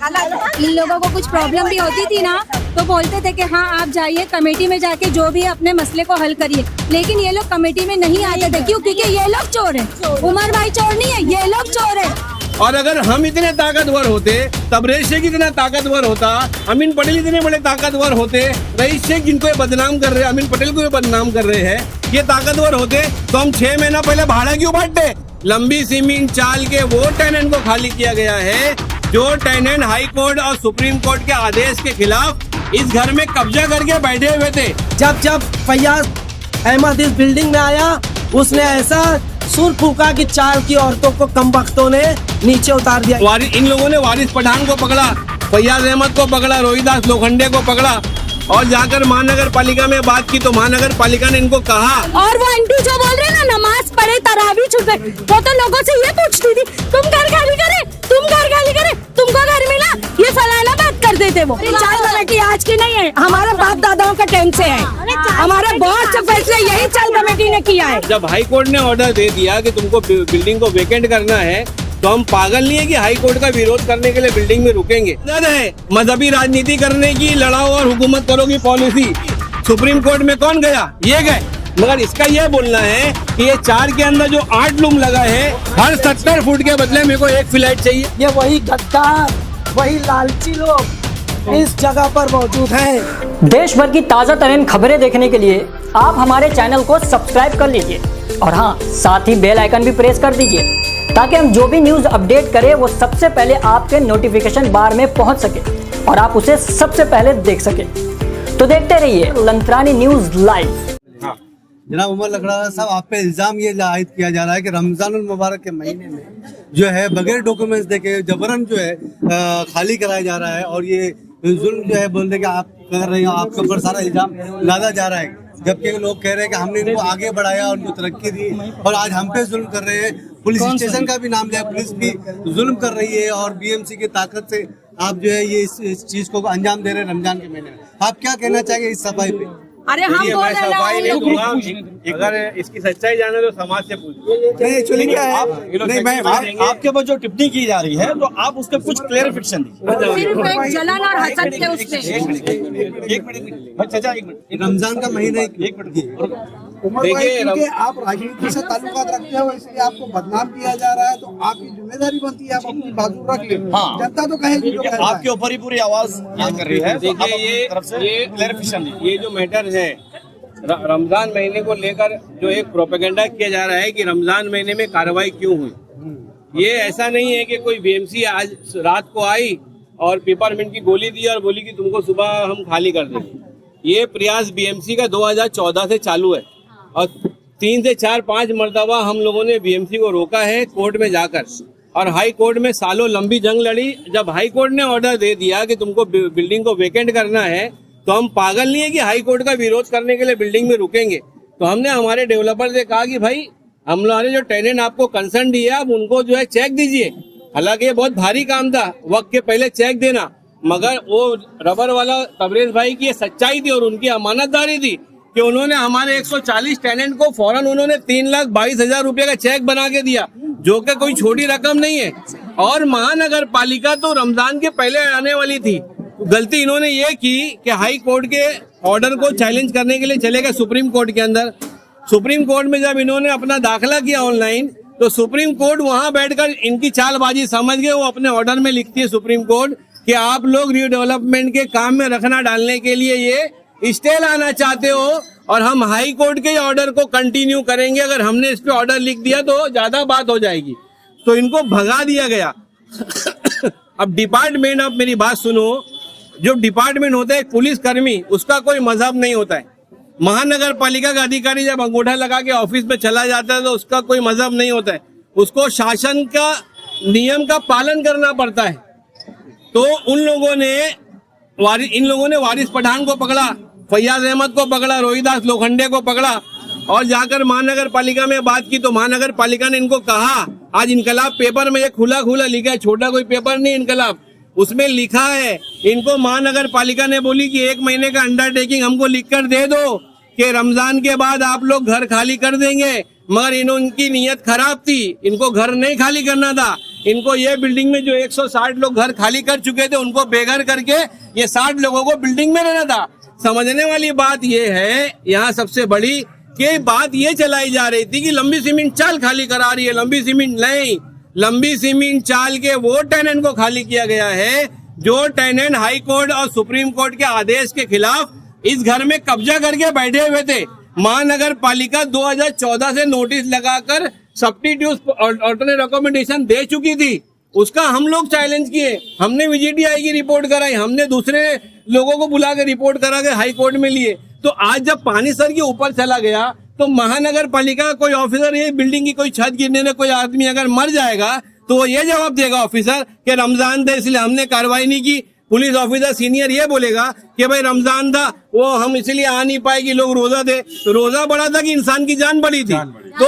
इन लोगों को कुछ प्रॉब्लम भी होती थी ना तो बोलते थे कि हाँ आप जाइए कमेटी में जाके जो भी है अपने मसले को हल करिए, लेकिन ये लोग कमेटी में नहीं आते थे। क्यों? क्योंकि ये लोग चोर है। उमर भाई चोर नहीं है, ये लोग चोर है। और अगर हम इतने ताकतवर होते, तबरेज शेख इतना ताकतवर होता, अमीन पटेल इतने बड़े ताकतवर होते, रईस शेख जिनको ये बदनाम कर रहे हैं, अमीन पटेल को ये बदनाम कर रहे हैं, ये ताकतवर होते तो हम 6 महीना पहले भाड़ा क्यों बांटते? लंबी सीमिंग चाल के वो टेनेंट को खाली किया गया है जो टेनेंट हाई कोर्ट और सुप्रीम कोर्ट के आदेश के खिलाफ इस घर में कब्जा करके बैठे हुए थे। जब फैयाज अहमद इस बिल्डिंग में आया, उसने ऐसा सुर फूका कि 4 की औरतों को कमबख्तों ने नीचे उतार दिया। इन लोगों ने वारिस पठान को पकड़ा, फैयाज अहमद को पकड़ा, रोहिदास लोखंडे को पकड़ा और जाकर महानगर पालिका में बात की तो महानगर पालिका ने इनको कहा। और वो आंटी जो बोल रहे ना नमाज पढ़े तरावी छुपे, वो तो लोगों से ये पूछती थी तुम घर खाली करे, तुम घर खाली करे, तुमको घर मिला, ये फलाना बात कर देते। वो चाय कमेटी आज की नहीं है, हमारे बाप दादाओं का टाइम से है। हमारे बहुत से फैसले यही चाय कमेटी ने किया है। जब हाई कोर्ट ने ऑर्डर दे दिया कि तुमको बिल्डिंग को वेकेंट करना है तो हम पागल नहीं है कि हाई कोर्ट का विरोध करने के लिए बिल्डिंग में रुकेंगे। है मजहबी राजनीति करने की, लड़ाओ और हुकूमत करो की पॉलिसी। सुप्रीम कोर्ट में कौन गया? ये गए। मगर इसका यह बोलना है कि ये 4 के अंदर जो 8 लूम लगा है, हर 70 फुट के बदले मेरे को 1 फ्लैट चाहिए। ये वही गद्दार, वही लालची लोग इस जगह पर मौजूद हैं। देश भर की ताज़ा तरीन खबरें देखने के लिए आप हमारे चैनल को सब्सक्राइब कर लीजिए और हाँ, साथ ही बेल आइकन भी प्रेस कर दीजिए ताकि हम जो भी न्यूज़ अपडेट करें वो सबसे पहले आपके नोटिफिकेशन बार में पहुंच सके और आप उसे सबसे पहले देख सके। तो देखते रहिए लंथरानी न्यूज़ लाइव। जनाब उमर लकड़ा साहब, आप पे इल्ज़ाम ये आयद किया जा रहा है कि रमज़ानुल मुबारक के महीने में जो है बगैर डॉक्यूमेंट्स देके जबरन जो है खाली कराया जा रहा है और ये जुल्म जो है बोलने के आप कर रहे हो, आपके ऊपर सारा इल्ज़ाम लादा जा रहा है, जबकि लोग कह रहे हैं कि हमने इनको आगे बढ़ाया, उनको तरक्की दी और आज हम पे जुल्म कर रहे हैं। पुलिस स्टेशन का भी नाम लिया, पुलिस भी जुल्म कर रही है और बीएमसी की ताकत से आप जो है ये इस चीज को अंजाम दे रहे हैं रमजान के महीने में। आप क्या कहना चाहेंगे इस सफाई पे? अरे हम बोल रहे सफाई नहीं दूंगा, अगर इसकी सच्चाई जाने तो समाज से पूछिए। नहीं एक्चुअली क्या है, नहीं मैं आपके ऊपर जो टिप्पणी की जा रही है तो आप उसके कुछ क्लेरिफिकेशन दीजिए। सिर्फ एक जलन और हसद के उससे। एक मिनट चाचा, एक मिनट। रमजान का महीना एक मिनट देखिए, आप राजनीति से ताल्लुकात रखते हो इसलिए आपको बदनाम किया जा रहा है, तो आपकी जिम्मेदारी बनती है आप अपनी बाजू रख ले। हाँ। जनता तो कहेगी जो कहता है। आपके ऊपर ही पूरी आवाज ये कर रही है। देखिए ये क्लेरिफिकेशन, ये जो मैटर है रमजान महीने को लेकर जो एक प्रोपेगेंडा किया जा रहा है कि रमजान महीने में कार्रवाई क्यों हुई, ये ऐसा नहीं है कि कोई बीएमसी आज रात को आई और पेपरमिंट की गोली दी और बोली कि तुमको सुबह हम खाली कर देंगे। ये प्रयास बीएमसी का 2014 से चालू है और 3 से 4-5 मरतबा हम लोगों ने बीएमसी को रोका है कोर्ट में जाकर और हाई कोर्ट में सालों लंबी जंग लड़ी। जब हाई कोर्ट ने ऑर्डर दे दिया कि तुमको बिल्डिंग को वेकेंट करना है तो हम पागल नहीं है कि हाई कोर्ट का विरोध करने के लिए बिल्डिंग में रुकेंगे। तो हमने हमारे डेवलपर से कहा कि भाई हम लोगों ने जो टेनेंट आपको कंसर्न दिया आप उनको जो है चेक दीजिए। हालांकि ये बहुत भारी काम था, वक्त के पहले चेक देना, मगर वो रबर वाला तबरेज भाई की सच्चाई थी और उनकी अमानतदारी थी कि उन्होंने हमारे 140 टेनेंट को फौरन उन्होंने 3,22,000 रुपए का चेक बना के दिया, जो कि कोई छोटी रकम नहीं है। और महानगर पालिका तो रमजान के पहले आने वाली थी। गलती इन्होंने ये की कि हाई कोर्ट के ऑर्डर को चैलेंज करने के लिए चले गए सुप्रीम कोर्ट के अंदर। सुप्रीम कोर्ट में जब इन्होंने अपना दाखिला किया ऑनलाइन तो सुप्रीम कोर्ट वहां बैठकर इनकी चालबाजी समझ गए। वो अपने ऑर्डर में लिखती है सुप्रीम कोर्ट कि आप लोग रीडेवलपमेंट के काम में रखना डालने के लिए ये स्टे लाना चाहते हो और हम हाई कोर्ट के ऑर्डर को कंटिन्यू करेंगे। अगर हमने इस पे ऑर्डर लिख दिया तो ज्यादा बात हो जाएगी, तो इनको भगा दिया गया। अब डिपार्टमेंट, अब मेरी बात सुनो, जो डिपार्टमेंट होता है पुलिस कर्मी, उसका कोई मजहब नहीं होता है। महानगर पालिका का अधिकारी जब अंगूठा लगा के ऑफिस में चला जाता है तो उसका कोई मजहब नहीं होता है, उसको शासन का नियम का पालन करना पड़ता है। तो इन लोगों ने वारिस पठान को पकड़ा, फैयाज अहमद को पकड़ा, रोहिदास लोखंडे को पकड़ा और जाकर महानगर पालिका में बात की तो महानगर पालिका ने इनको कहा, आज इनकलाब पेपर में ये खुला लिखा है, छोटा कोई पेपर नहीं इनकलाब, उसमें लिखा है। इनको महानगर पालिका ने बोली कि 1 महीने का अंडरटेकिंग हमको लिखकर दे दो कि रमजान के बाद आप लोग घर खाली कर देंगे, मगर इनकी नीयत खराब थी, इनको घर नहीं खाली करना था। इनको ये बिल्डिंग में जो 160 लोग घर खाली कर चुके थे उनको बेघर करके ये 60 लोगों को बिल्डिंग में रहना था। समझने वाली बात ये है यहाँ सबसे बड़ी कि बात ये चलाई जा रही थी कि लंबी सीमेंट चाल खाली करा रही है, लंबी सीमेंट नहीं, लंबी सीमेंट चाल के वो टेनेंट को खाली किया गया है जो टेनेंट हाई कोर्ट और सुप्रीम कोर्ट के आदेश के खिलाफ इस घर में कब्जा करके बैठे हुए थे। महानगर पालिका 2014 से नोटिस लगाकर सब्स्टिट्यूट ऑल्टरनेट अकोमोडेशन दे चुकी थी, उसका हम लोग चैलेंज किए, हमने VGTI की रिपोर्ट कराई, हमने दूसरे लोगों को बुला के रिपोर्ट करा के हाई कोर्ट में लिए। तो आज जब पानी सर के ऊपर चला गया तो महानगर पालिका का कोई ऑफिसर, ये बिल्डिंग की कोई छत गिरने में कोई आदमी अगर मर जाएगा तो वो ये जवाब देगा ऑफिसर कि रमजान था इसलिए हमने कार्रवाई नहीं की। पुलिस ऑफिसर सीनियर ये बोलेगा कि भाई रमजान था वो हम इसलिए आ नहीं पाए कि लोग रोजा थे, तो रोजा बड़ा था कि इंसान की जान बड़ी थी। तो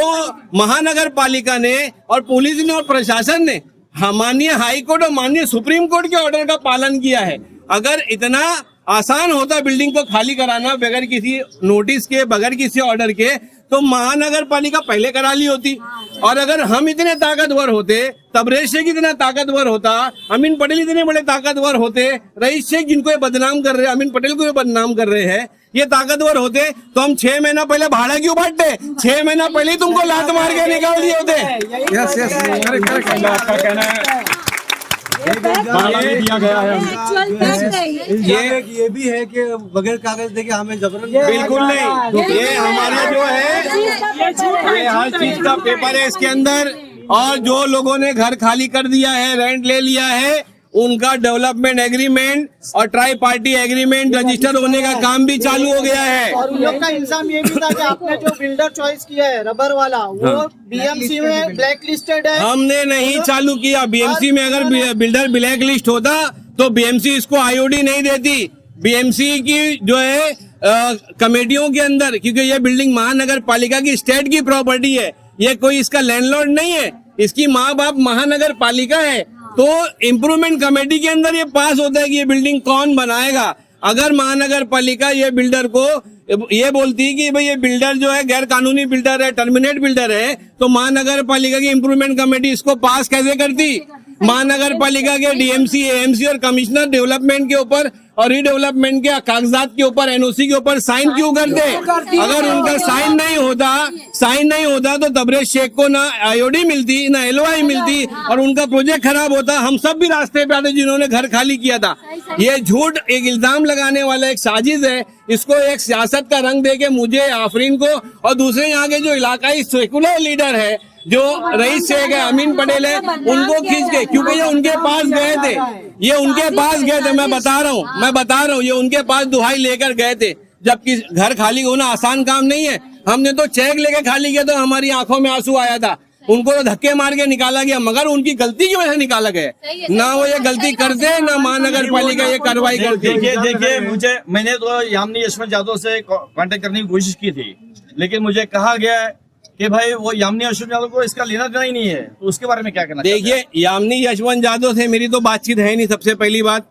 महानगर पालिका ने और पुलिस ने और प्रशासन ने माननीय हाई कोर्ट और माननीय सुप्रीम कोर्ट के ऑर्डर का पालन किया है। अगर इतना आसान होता बिल्डिंग को खाली कराना बगैर किसी नोटिस के, बगैर किसी ऑर्डर के, तो महानगर पालिका पहले करा ली होती। और अगर हम इतने ताकतवर होते, तबरेज शेख इतना ताकतवर होता, अमीन पटेल इतने बड़े ताकतवर होते, रईस शेख जिनको ये बदनाम कर रहे हैं, अमीन पटेल को ये बदनाम कर रहे हैं, ये ताकतवर होते तो हम 6 महीना पहले भाड़ा क्यों बांटते? 6 महीना पहले तुमको लात मार के निकाल दिए होते। आपका कहना है दिया गया है, ये भी है कि बगैर कागज देके हमें जबरन, बिल्कुल नहीं, ये हमारा जो है ये हर चीज का पेपर है इसके अंदर। और जो लोगों ने घर खाली कर दिया है, रेंट ले लिया है, उनका डेवलपमेंट एग्रीमेंट और ट्राई पार्टी एग्रीमेंट रजिस्टर होने का काम भी चालू हो गया है। और उन लोग का इल्जाम ये भी था कि आपने जो बिल्डर चॉइस किया है रबर वाला, वो BMC में ब्लैक लिस्टेड है। हमने नहीं चालू किया। BMC में अगर बिल्डर ब्लैक लिस्ट होता तो BMC इसको IOD नहीं देती। BMC की जो है कमेटियों के अंदर, क्योंकि ये बिल्डिंग महानगर पालिका की स्टेट की प्रॉपर्टी है, ये कोई इसका लैंडलॉर्ड नहीं है, इसकी माँ बाप महानगर पालिका है। तो इम्प्रूवमेंट कमेटी के अंदर ये पास होता है कि ये बिल्डिंग कौन बनाएगा। अगर महानगर पालिका ये बिल्डर को ये बोलती है कि भाई ये बिल्डर जो है गैर कानूनी बिल्डर है, टर्मिनेट बिल्डर है, तो महानगर पालिका की इम्प्रूवमेंट कमेटी इसको पास कैसे करती? महानगर पालिका के DMC, AMC और कमिश्नर डेवलपमेंट के ऊपर और रीडेवलपमेंट के कागजात के ऊपर, NOC के ऊपर साइन क्यों करते? अगर उनका साइन नहीं होता तो तबरेज शेख को ना IOD मिलती, ना LOI मिलती और उनका प्रोजेक्ट खराब होता। हम सब भी रास्ते पे आते जिन्होंने घर खाली किया था। ये झूठ एक इल्जाम लगाने वाला एक साजिश है, इसको एक सियासत का रंग देके मुझे, आफरीन को और दूसरे यहाँ के जो इलाकाई सेकुलर लीडर है, जो रईस शेख है, अमीन पटेल है, उनको खींच के, क्योंकि ये उनके पास गए थे, मैं बता रहा हूँ, ये उनके पास दुहाई लेकर गए थे, जबकि घर खाली होना आसान काम नहीं है। हमने तो चेक लेके खाली किया तो हमारी आंखों में आंसू आया था, उनको तो धक्के मार के निकाला गया, मगर उनकी गलती की वजह से निकाला गया। ना वो ये गलती करते, ना महानगर पालिका ये कार्रवाई करती। देखिए मैंने तो यामिनी यशवंत यादव से कांटेक्ट करने की कोशिश की थी, लेकिन मुझे कहा गया है कि भाई वो यामिनी यशवंत यादव को इसका लेना देना ही नहीं है। तो उसके बारे में क्या कहना? देखिए, यामिनी यशवंत यादव से मेरी तो बातचीत है नहीं, सबसे पहली बात।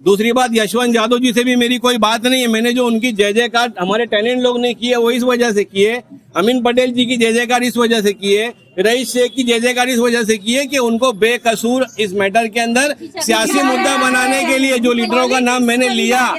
दूसरी बात, यशवंत यादव जी से भी मेरी कोई बात नहीं है। मैंने जो उनकी जय जयकार हमारे टैलेंट लोग ने की है वो इस वजह से की है, अमीन पटेल जी की जय जयकार इस वजह से की है, रईस शेख की जय जयकार इस वजह से की है कि उनको बेकसूर इस मैटर के अंदर सियासी मुद्दा बनाने के लिए जो लीडरों का नाम मैंने लिया,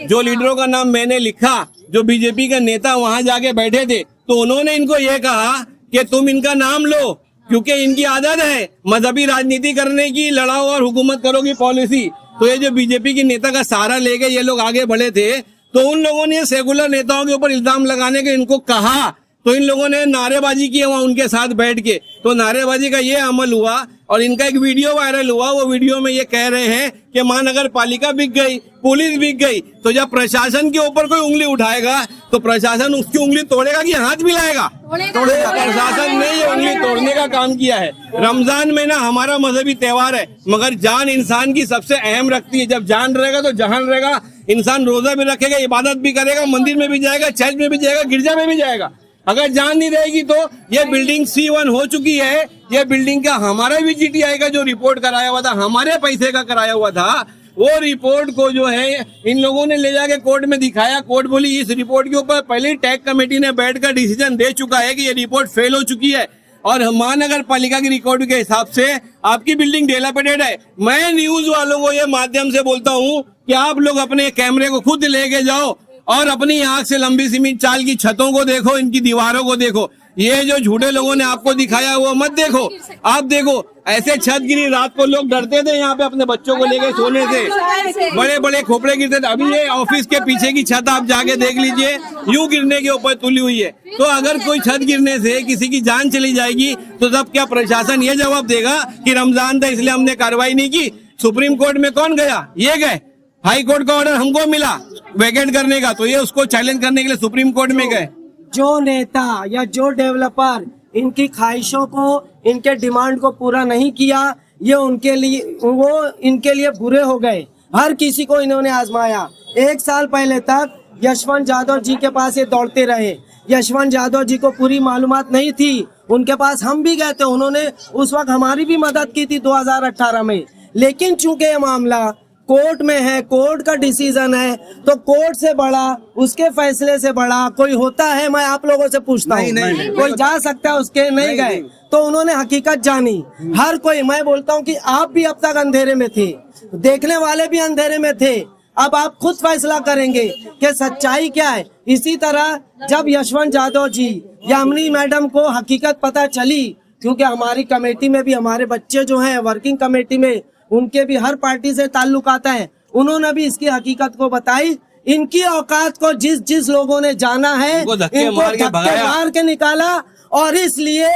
जो लीडरों का नाम मैंने लिखा, जो बीजेपी के नेता वहां जाके बैठे थे, तो उन्होंने इनको ये कहा कि तुम इनका नाम लो, क्योंकि इनकी आदत है मजहबी राजनीति करने की, लड़ाओ और हुकूमत करो की पॉलिसी। तो ये जो बीजेपी की नेता का सहारा लेके ये लोग आगे बढ़े थे, तो उन लोगों ने सेकुलर नेताओं के ऊपर इल्जाम लगाने के इनको कहा, तो इन लोगों ने नारेबाजी की वहां उनके साथ बैठ के। तो नारेबाजी का ये अमल हुआ और इनका एक वीडियो वायरल हुआ। वो वीडियो में ये कह रहे हैं कि महानगर पालिका बिक गई, पुलिस बिक गई। तो जब प्रशासन के ऊपर कोई उंगली उठाएगा तो प्रशासन उसकी उंगली तोड़ेगा कि हाथ मिलाएगा? तोड़ेगा। प्रशासन ने ये उंगली तोड़ने का काम किया है। रमजान महीना हमारा मजहबी त्योहार है, मगर जान इंसान की सबसे अहम रखती है। जब जान रहेगा तो जहान रहेगा। इंसान रोजा भी रखेगा, इबादत भी करेगा, मंदिर में भी जाएगा, चर्च में भी जाएगा, गिरजा में भी जाएगा। अगर जान नहीं रहेगी तो ये बिल्डिंग C1 हो चुकी है। ये बिल्डिंग का हमारा भी GTI का जो रिपोर्ट कराया हुआ था, हमारे पैसे का कराया हुआ था, वो रिपोर्ट को जो है इन लोगों ने ले जाके कोर्ट में दिखाया। कोर्ट बोली इस रिपोर्ट के ऊपर पहले ही टैग कमेटी ने बैठकर डिसीजन दे चुका है कि ये रिपोर्ट फेल हो चुकी है। और महानगर पालिका की रिकॉर्ड के हिसाब से आपकी बिल्डिंग डेलापेटेड है। मैं न्यूज वालों को ये माध्यम से बोलता हूँ कि आप लोग अपने कैमरे को खुद लेके जाओ और अपनी आंख से लंबी सीमेंट चाल की छतों को देखो, इनकी दीवारों को देखो। ये जो झूठे लोगों ने आपको दिखाया वो मत देखो। आप देखो ऐसे छत गिरी, रात को लोग डरते थे यहाँ पे अपने बच्चों को लेके सोने से, बड़े बड़े खोपड़े गिरते थे। अभी ये ऑफिस के पीछे की छत आप जाके देख लीजिए, यूं गिरने के ऊपर तुली हुई है। तो अगर कोई छत गिरने से किसी की जान चली जाएगी तो तब क्या प्रशासन ये जवाब देगा कि रमजान था इसलिए हमने कार्रवाई नहीं की? सुप्रीम कोर्ट में कौन गया? ये गए। हाई कोर्ट का ऑर्डर हमको मिला वैकेट करने का, तो ये उसको चैलेंज करने के लिए सुप्रीम कोर्ट में गए। जो नेता या जो डेवलपर इनकी ख्वाहिशों को, इनके डिमांड को पूरा नहीं किया, ये उनके लिए, वो इनके लिए बुरे हो गए। हर किसी को इन्होंने आजमाया। 1 साल पहले तक यशवंत यादव जी के पास ये दौड़ते रहे। यशवंत यादव जी को पूरी मालूमात नहीं थी, उनके पास हम भी गए थे, उन्होंने उस वक्त हमारी भी मदद की थी 2018 में। लेकिन चूंकि ये मामला कोर्ट में है, कोर्ट का डिसीजन है, तो कोर्ट से बड़ा, उसके फैसले से बड़ा कोई होता है? मैं आप लोगों से पूछता हूँ, कोई जा सकता है उसके? नहीं गए तो उन्होंने हकीकत जानी। हर कोई, मैं बोलता हूँ कि आप भी अब तक अंधेरे में थे, देखने वाले भी अंधेरे में थे। अब आप खुद फैसला करेंगे कि सच्चाई क्या है। इसी तरह जब यशवंत यादव जी, यामिनी मैडम को हकीकत पता चली, क्योंकि हमारी कमेटी में भी हमारे बच्चे जो हैं वर्किंग कमेटी में, उनके भी हर पार्टी से ताल्लुक आता है, उन्होंने भी इसकी हकीकत को बताई। इनकी औकात को जिस जिस लोगों ने जाना है इनको धक्के मार के निकाला, और इसलिए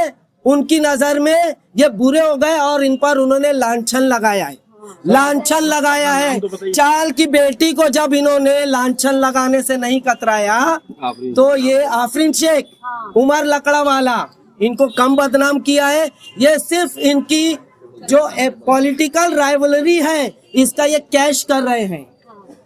उनकी नजर में ये बुरे हो गए और इन पर उन्होंने लांछन लगाया है। लांछन लगाया है। चाल की बेटी को जब इन्होंने लांछन लगाने से नहीं कतराया तो ये आफरीन शेख, उमर लकड़ा वाला, इनको कम बदनाम किया है। ये सिर्फ इनकी जो पॉलिटिकल राइवलरी है इसका ये कैश कर रहे हैं।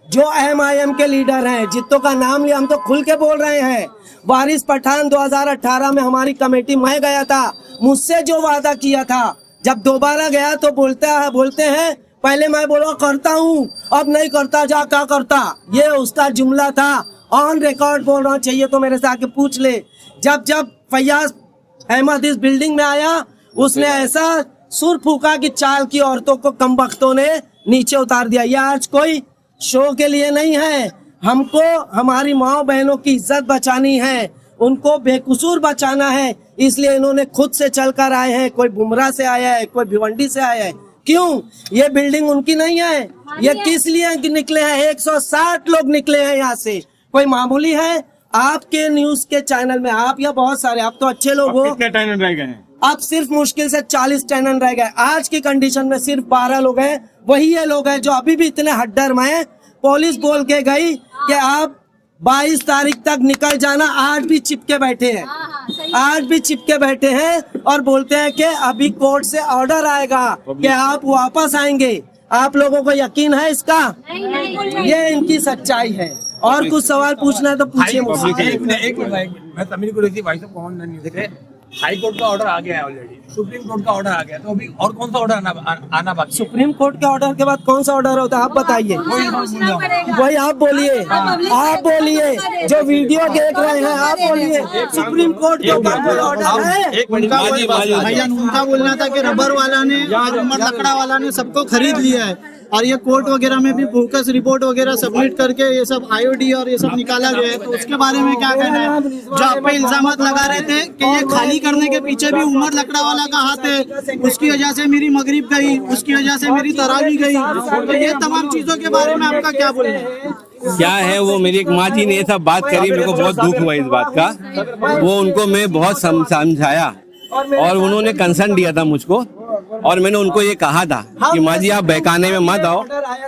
जो MIM के लीडर हैं, जितों का नाम लिया, हम तो खुल के बोल रहे हैं। वारिस पठान 2018 में हमारी कमेटी, मैं गया था, मुझसे जो वादा किया था, जब दोबारा गया तो बोलते हैं पहले मैं बोला करता हूँ, अब नहीं करता, जा क्या करता। ये उसका जुमला था, ऑन रिकॉर्ड बोल रहा, चाहिए तो मेरे से आके पूछ ले। जब फैयाज अहमद इस बिल्डिंग में आया, उसने ऐसा सुर फूका कि चाल की औरतों को कमबख्तों ने नीचे उतार दिया। ये आज कोई शो के लिए नहीं है, हमको हमारी माँ बहनों की इज्जत बचानी है, उनको बेकसूर बचाना है, इसलिए इन्होंने खुद से चलकर आए हैं। कोई बुमरा से आया है, कोई भिवंडी से आया है। क्यों? ये बिल्डिंग उनकी नहीं है। ये किस लिए निकले हैं? 160 लोग निकले हैं यहाँ से, कोई मामूली है? आपके न्यूज के चैनल में आप या बहुत सारे, आप तो अच्छे लोग हो, कितने टेनेंट रह गए हैं? अब सिर्फ मुश्किल से 40 टेनेंट रह गए। आज की कंडीशन में सिर्फ 12 लोग हैं। वही ये लोग हैं जो अभी भी इतने हड्डर में, पुलिस बोल के गई कि आप 22 तारीख तक निकल जाना, आज भी चिपके बैठे हैं, आज भी चिपके बैठे हैं और बोलते हैं कि अभी कोर्ट से ऑर्डर आएगा कि आप वापस आएंगे। आप लोगों को यकीन है इसका? ये इनकी सच्चाई है। और कुछ सवाल पूछना है तो पूछिए मुझसे। मैं तमिल को भाई साहब कौन नहीं देखे, हाई कोर्ट का ऑर्डर आ गया है ऑलरेडी, सुप्रीम कोर्ट का ऑर्डर आ गया, तो अभी और कौन सा ऑर्डर आना बाकी? सुप्रीम कोर्ट के ऑर्डर के बाद कौन सा ऑर्डर होता है आप बताइए? वही आप बोलिए, आप बोलिए, जो वीडियो देख रहे हैं आप बोलिए। सुप्रीम कोर्ट के ऊपर कोई ऑर्डर है? भैया उनका बोलना था कि रबर वाला ने, उमर लकड़ा वाला ने सबको खरीद लिया है, और ये कोर्ट वगैरह में भी फोकस रिपोर्ट वगैरह सबमिट करके ये सब IOD और ये सब निकाला गया है, तो उसके बारे में क्या कहना है? जो आप पे इल्जाम लगा रहे थे कि ये खाली करने के पीछे भी उमर लकड़ा वाला का हाथ है, उसकी वजह से मेरी मगरिब गई, उसकी वजह से मेरी तरावी गई, तो ये तमाम चीजों के बारे में आपका क्या बोलना है? क्या है वो, मेरी एक माँ जी ने ये सब बात करी, मेरे को बहुत दुख हुआ इस बात का। वो उनको मैं बहुत समझाया और उन्होंने कंसर्न दिया था मुझको, और मैंने उनको ये कहा था कि माँ जी आप बहकाने में मत आओ,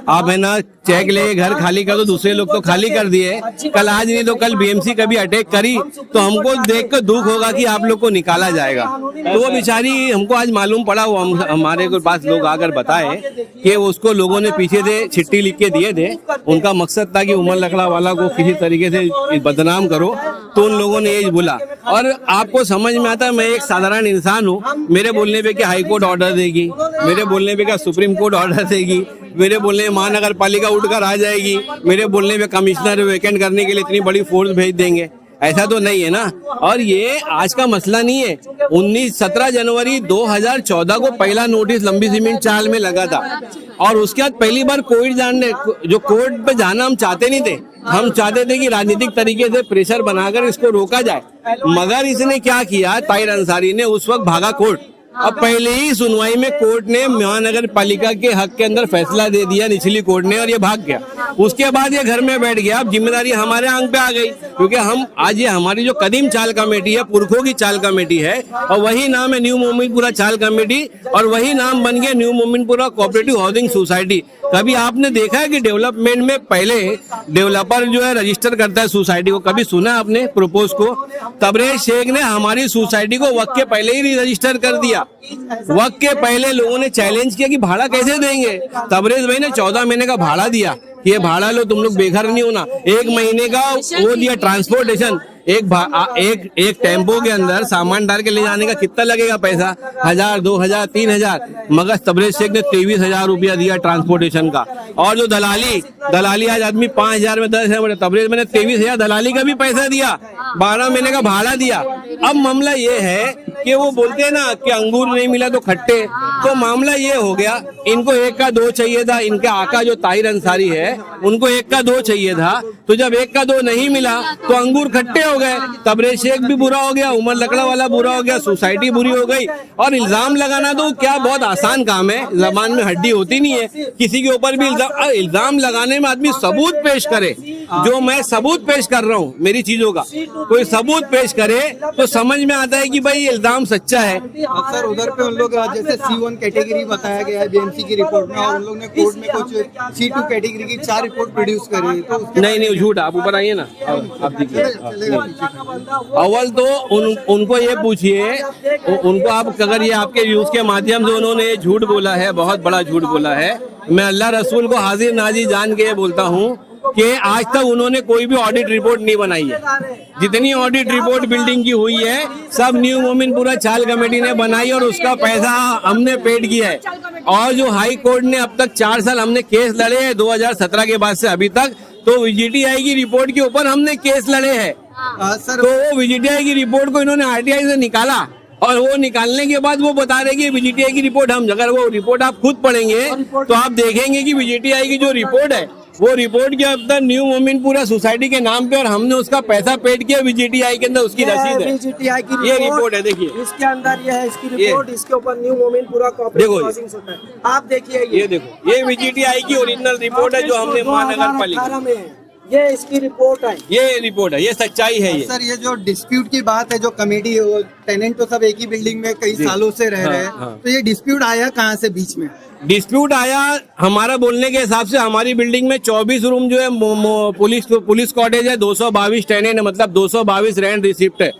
आप है ना चेक ले घर खाली कर दो। दूसरे लोग तो खाली कर दिए, कल आज नहीं तो कल BMC कभी अटैक करी तो हमको देख कर दुख होगा कि आप लोग को निकाला जाएगा। तो वो बेचारी, हमको आज मालूम पड़ा, वो हमारे पास लोग आकर बताए कि उसको लोगों ने पीछे से चिट्ठी लिख के दिए थे। उनका मकसद था कि उमर लकड़ा वाला को किसी तरीके से बदनाम करो, तो उन लोगों ने ये बोला। और आपको समझ में आता है, मैं एक साधारण इंसान हूँ, मेरे बोलने पे क्या हाई कोर्ट ऑर्डर देगी, मेरे बोलने पे क्या सुप्रीम कोर्ट ऑर्डर देगी, मेरे बोलने में महानगर पालिका उठकर आ जाएगी, मेरे बोलने पे कमिश्नर वैकेंट करने के लिए इतनी बड़ी फोर्स भेज देंगे। ऐसा तो नहीं है ना। और ये आज का मसला नहीं है, 17 जनवरी 2014 को पहला नोटिस लंबी सीमेंट चाल में लगा था और उसके बाद पहली बार कोर्ट पे जाना हम चाहते नहीं थे। हम चाहते थे कि राजनीतिक तरीके से प्रेशर बनाकर इसको रोका जाए, मगर इसने क्या किया, ताहिर अंसारी ने उस वक्त भागा कोर्ट। अब पहले ही सुनवाई में कोर्ट ने महानगर पालिका के हक के अंदर फैसला दे दिया निचली कोर्ट ने, और ये भाग गया। उसके बाद ये घर में बैठ गया। अब जिम्मेदारी हमारे आंख पे आ गई, क्योंकि हम आज ये हमारी जो कदीम चाल कमेटी है, पुरखों की चाल कमेटी है, और वही नाम है न्यू मोमिनपुरा चाल कमेटी, और वही नाम बन गया new Mominpura cooperative housing society. कभी आपने देखा है कि डेवलपमेंट में पहले डेवलपर जो है रजिस्टर करता है सोसाइटी को? कभी सुना आपने प्रोपोज को? तबरेज शेख ने हमारी सोसाइटी को वक्त के पहले ही रजिस्टर कर दिया। वक्त के पहले लोगों ने चैलेंज किया कि भाड़ा कैसे देंगे। तबरेज भाई ने 14 महीने का भाड़ा दिया, ये भाड़ा लो, तुम लोग बेघर नहीं होना। 1 महीने का वो दिया ट्रांसपोर्टेशन। एक टेम्पो के अंदर सामान डाल के ले जाने का कितना लगेगा पैसा? 1000, 2000, 3000। मगर तबरेज शेख ने 23,000 रुपया दिया ट्रांसपोर्टेशन का। और जो दलाली आज आदमी 5000 में 10,000, तबरेज मैंने 23,000 दलाली का भी पैसा दिया, 12 महीने का भाड़ा दिया। अब मामला ये है कि वो बोलते हैं ना कि अंगूर नहीं मिला तो खट्टे, तो मामला ये हो गया, इनको 1 का 2 चाहिए था। इनके आका जो ताहिर अंसारी है उनको 1 का 2 चाहिए था, तो जब 1 का 2 नहीं मिला तो अंगूर खट्टे हो गए। तबरेज शेख भी बुरा हो गया, उमर लकड़ा वाला बुरा हो गया, सोसाइटी बुरी हो गई। और इल्जाम लगाना तो क्या बहुत आसान काम है, जबान में हड्डी होती नहीं है। किसी के ऊपर भी इल्जाम लगाने में आदमी सबूत पेश करे, जो मैं सबूत पेश कर रहा हूँ मेरी चीजों का, कोई सबूत पेश करे तो समझ में आता है कि भाई इल्जाम सच्चा है। सर उधर पे उन लोग जैसे C1 कैटेगरी बताया गया है बीएमसी की रिपोर्ट में, और उन लोग ने कोर्ट में कुछ C2 कैटेगरी की 4 रिपोर्ट प्रोड्यूस करी, तो नहीं झूठ। आप ऊपर आइए ना, आप देखिए। अव्वल तो उनको ये पूछिए, उनको आप अगर ये आपके न्यूज के माध्यम से उन्होंने ये झूठ बोला है, बहुत बड़ा झूठ बोला है। मैं अल्लाह रसूल को हाजिर नाजी जान के ये बोलता हूँ कि आज तक उन्होंने कोई भी ऑडिट रिपोर्ट नहीं बनाई है। जितनी ऑडिट रिपोर्ट बिल्डिंग की हुई है सब न्यू मोमिनपुरा चाल कमेटी ने बनाई, और उसका पैसा हमने पेड किया है। और जो हाई कोर्ट ने अब तक 4 साल हमने केस लड़े हैं 2017 के बाद से अभी तक, तो VGTI की रिपोर्ट के ऊपर हमने केस लड़े हैं। तो वो VGTI की रिपोर्ट को इन्होंने RTI से निकाला, और वो निकालने के बाद वो बता रहे कि VGTI की रिपोर्ट अगर वो रिपोर्ट आप खुद पढ़ेंगे तो आप देखेंगे कि VGTI की जो रिपोर्ट है वो रिपोर्ट के अंदर न्यू मोमिनपुरा सोसाइटी के नाम पे, और हमने उसका पैसा पेड किया VGTI के अंदर, उसकी रसीद है। VGTI की ये रिपोर्ट है, देखिए इसके अंदर ये है, इसकी रिपोर्ट, इसके ऊपर new Mominpura cooperative housing society, आप देखिए ये देखो, ये VGTI की ओरिजिनल रिपोर्ट है जो हमने महानगर पालिका में, ये इसकी रिपोर्ट है, ये रिपोर्ट है, ये सच्चाई है। ये सर ये जो डिस्प्यूट की बात है, जो कमेटी टेनेंट तो सब एक ही बिल्डिंग में कई सालों से रह रहे हैं, तो ये डिस्प्यूट आया कहाँ से बीच में? डिस्प्यूट आया हमारा बोलने के हिसाब से, हमारी बिल्डिंग में 24 रूम जो है पुलिस कॉटेज है, 222 टेनेंट है, मतलब 222 रेंट रिसिप्ट है,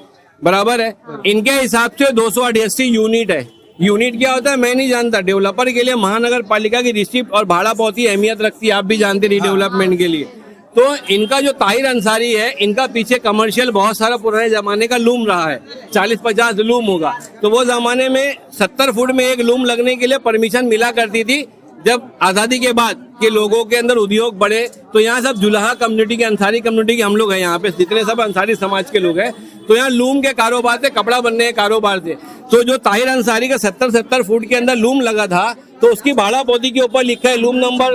बराबर है। इनके हिसाब से 288 यूनिट है। यूनिट क्या होता है मैं नहीं जानता। डेवलपर के लिए महानगर पालिका की रिसिप्ट और भाड़ा बहुत ही अहमियत रखती है, आप भी जानते हैं डेवलपमेंट के लिए। तो इनका जो ताहिर अंसारी है, इनका पीछे कमर्शियल बहुत सारा पुराने जमाने का लूम रहा है, 40-50 लूम होगा। तो वो जमाने में 70 फुट में एक लूम लगने के लिए परमिशन मिला करती थी। जब आजादी के बाद के लोगों के अंदर उद्योग बढ़े, तो यहाँ सब जुलाहा कम्युनिटी के, अंसारी कम्युनिटी के हम लोग हैं, यहाँ पे जितने सब अंसारी समाज के लोग हैं, तो यहाँ लूम के कारोबार से, कपड़ा बनने के कारोबार से। तो जो ताहिर अंसारी का 70 फुट के अंदर लूम लगा था, तो उसकी भाड़ा पोती के ऊपर लिखा है लूम नंबर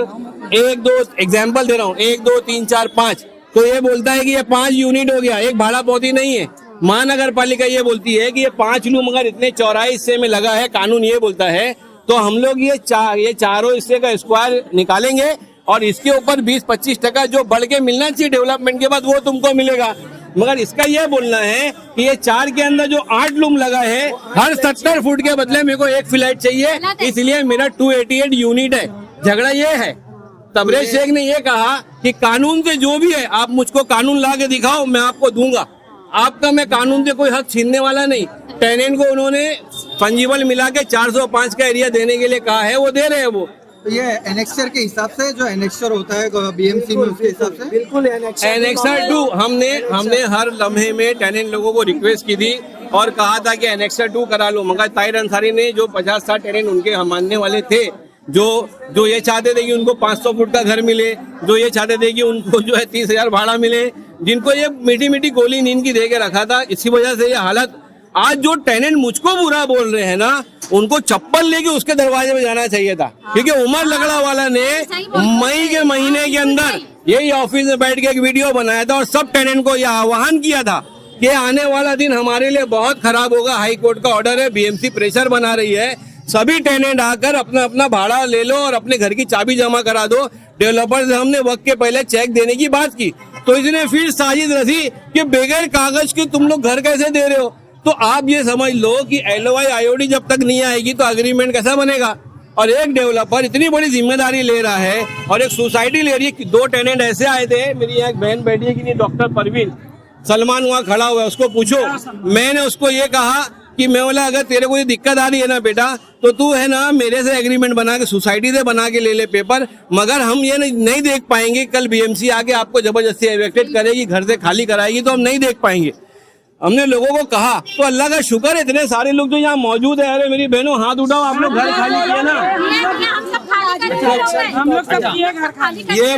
1, 2, एग्जाम्पल दे रहा हूँ, 1, 2, 3, 4, 5। तो ये बोलता है कि ये 5 यूनिट हो गया, एक भाड़ा पोती नहीं है। महानगर पालिका ये बोलती है कि ये 5 लूम अगर इतने चौराहे हिस्से में लगा है, कानून ये बोलता है, तो हम लोग ये चारों हिस्से का स्क्वायर निकालेंगे, और इसके ऊपर 20-25% जो बढ़ के मिलना चाहिए डेवलपमेंट के बाद, वो तुमको मिलेगा। मगर इसका यह बोलना है कि ये 4 के अंदर जो 8 लूम लगा है, हर 70 फुट के बदले मेरे को 1 फ्लैट चाहिए, इसलिए मेरा 288 यूनिट है। झगड़ा ये है। तबरेज शेख ने ये कहा कि कानून से जो भी है आप मुझको कानून ला के दिखाओ, मैं आपको दूंगा। आपका मैं कानून से कोई हक छीनने वाला नहीं। टेनेंट को उन्होंने फंजिबल मिला के 405 का एरिया देने के लिए कहा है, वो दे रहे हैं। वो तो ये एनेक्सर के हिसाब से, जो एनेक्सर होता है बीएमसी में, उसके हिसाब से बिल्कुल एनेक्सर 2 हमने हर लम्हे में टेनेंट लोगों को रिक्वेस्ट की थी और कहा था कि एनेक्सर 2 करा लो। मगर ताहिर अंसारी ने, जो 50-60 टेनेंट उनके मानने वाले थे, जो ये चाहते थे कि उनको 500 फुट का घर मिले, जो ये चाहते थे कि उनको जो है 30,000 भाड़ा मिले, जिनको ये मीठी मीठी गोली नींद की दे के रखा था, इसी वजह से ये हालत। आज जो टेनेंट मुझको बुरा बोल रहे हैं ना, उनको चप्पल लेके उसके दरवाजे में जाना चाहिए था, क्योंकि उमर लकड़ा वाला ने मई के महीने के अंदर यही ऑफिस में बैठ के एक वीडियो बनाया था और सब टेनेंट को यह आह्वान किया था कि आने वाला दिन हमारे लिए बहुत खराब होगा। हाई कोर्ट का ऑर्डर है, बीएमसी प्रेशर बना रही है, सभी टेनेंट आकर अपना अपना भाड़ा ले लो और अपने घर की चाबी जमा करा दो। डेवलपर से हमने वक्त के पहले चेक देने की बात की, तो इसने फिर साजिश रची कि बगैर कागज के तुम लोग घर कैसे दे रहे हो। तो आप ये समझ लो कि LOI IOD जब तक नहीं आएगी तो अग्रीमेंट कैसा बनेगा। और एक डेवलपर इतनी बड़ी जिम्मेदारी ले रहा है और एक सोसाइटी ले रही है कि 2 टेनेंट ऐसे आए थे, मेरी एक बहन बैठी है कि नहीं, डॉक्टर परवीन, सलमान वहाँ खड़ा हुआ है, उसको पूछो। मैंने उसको ये कहा कि मैं बोला अगर तेरे को ये दिक्कत आ रही है ना बेटा, तो तू है ना मेरे से एग्रीमेंट बना के सोसाइटी से बना के ले ले पेपर, मगर हम ये नहीं देख पाएंगे। कल BMC आके आपको जबरदस्ती इवेक्टेड करेगी, घर से खाली कराएगी, तो हम नहीं देख पाएंगे। हमने लोगों को कहा, तो अल्लाह का शुक्र है इतने सारे लोग जो यहाँ मौजूद है। अरे मेरी बहनों हाथ उठाओ, आप लोग घर खाली किए ना। ये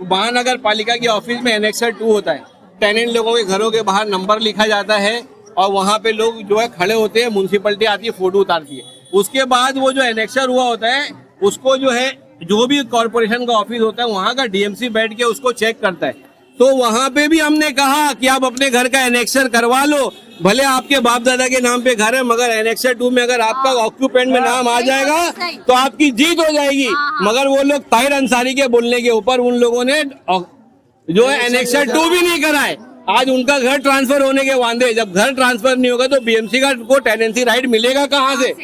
महानगर पालिका की ऑफिस में एनेक्सर 2 होता है। टेनेंट लोगों के घरों के बाहर नंबर लिखा जाता है और वहाँ पे लोग जो है खड़े होते हैं, म्युनिसिपैलिटी आती है, फोटो उतारती है। उसके बाद वो जो एनेक्सर हुआ होता है उसको जो है जो भी कॉर्पोरेशन का ऑफिस होता है वहाँ का DMC बैठ के उसको चेक करता है। तो वहाँ पे भी हमने कहा कि आप अपने घर का एनेक्सर करवा लो, भले आपके बाप दादा के नाम पे घर है, मगर एनेक्सर 2 में अगर आपका ऑक्यूपेंट में नाम आ जाएगा तो आपकी जीत हो जाएगी। मगर वो लोग ताहिर अंसारी के बोलने के ऊपर उन लोगों ने जो है एनेक्सर 2 भी नहीं कराए। आज उनका घर ट्रांसफर होने के वादे। जब घर ट्रांसफर नहीं होगा तो BMC का को टेनेंसी राइट मिलेगा कहाँ से।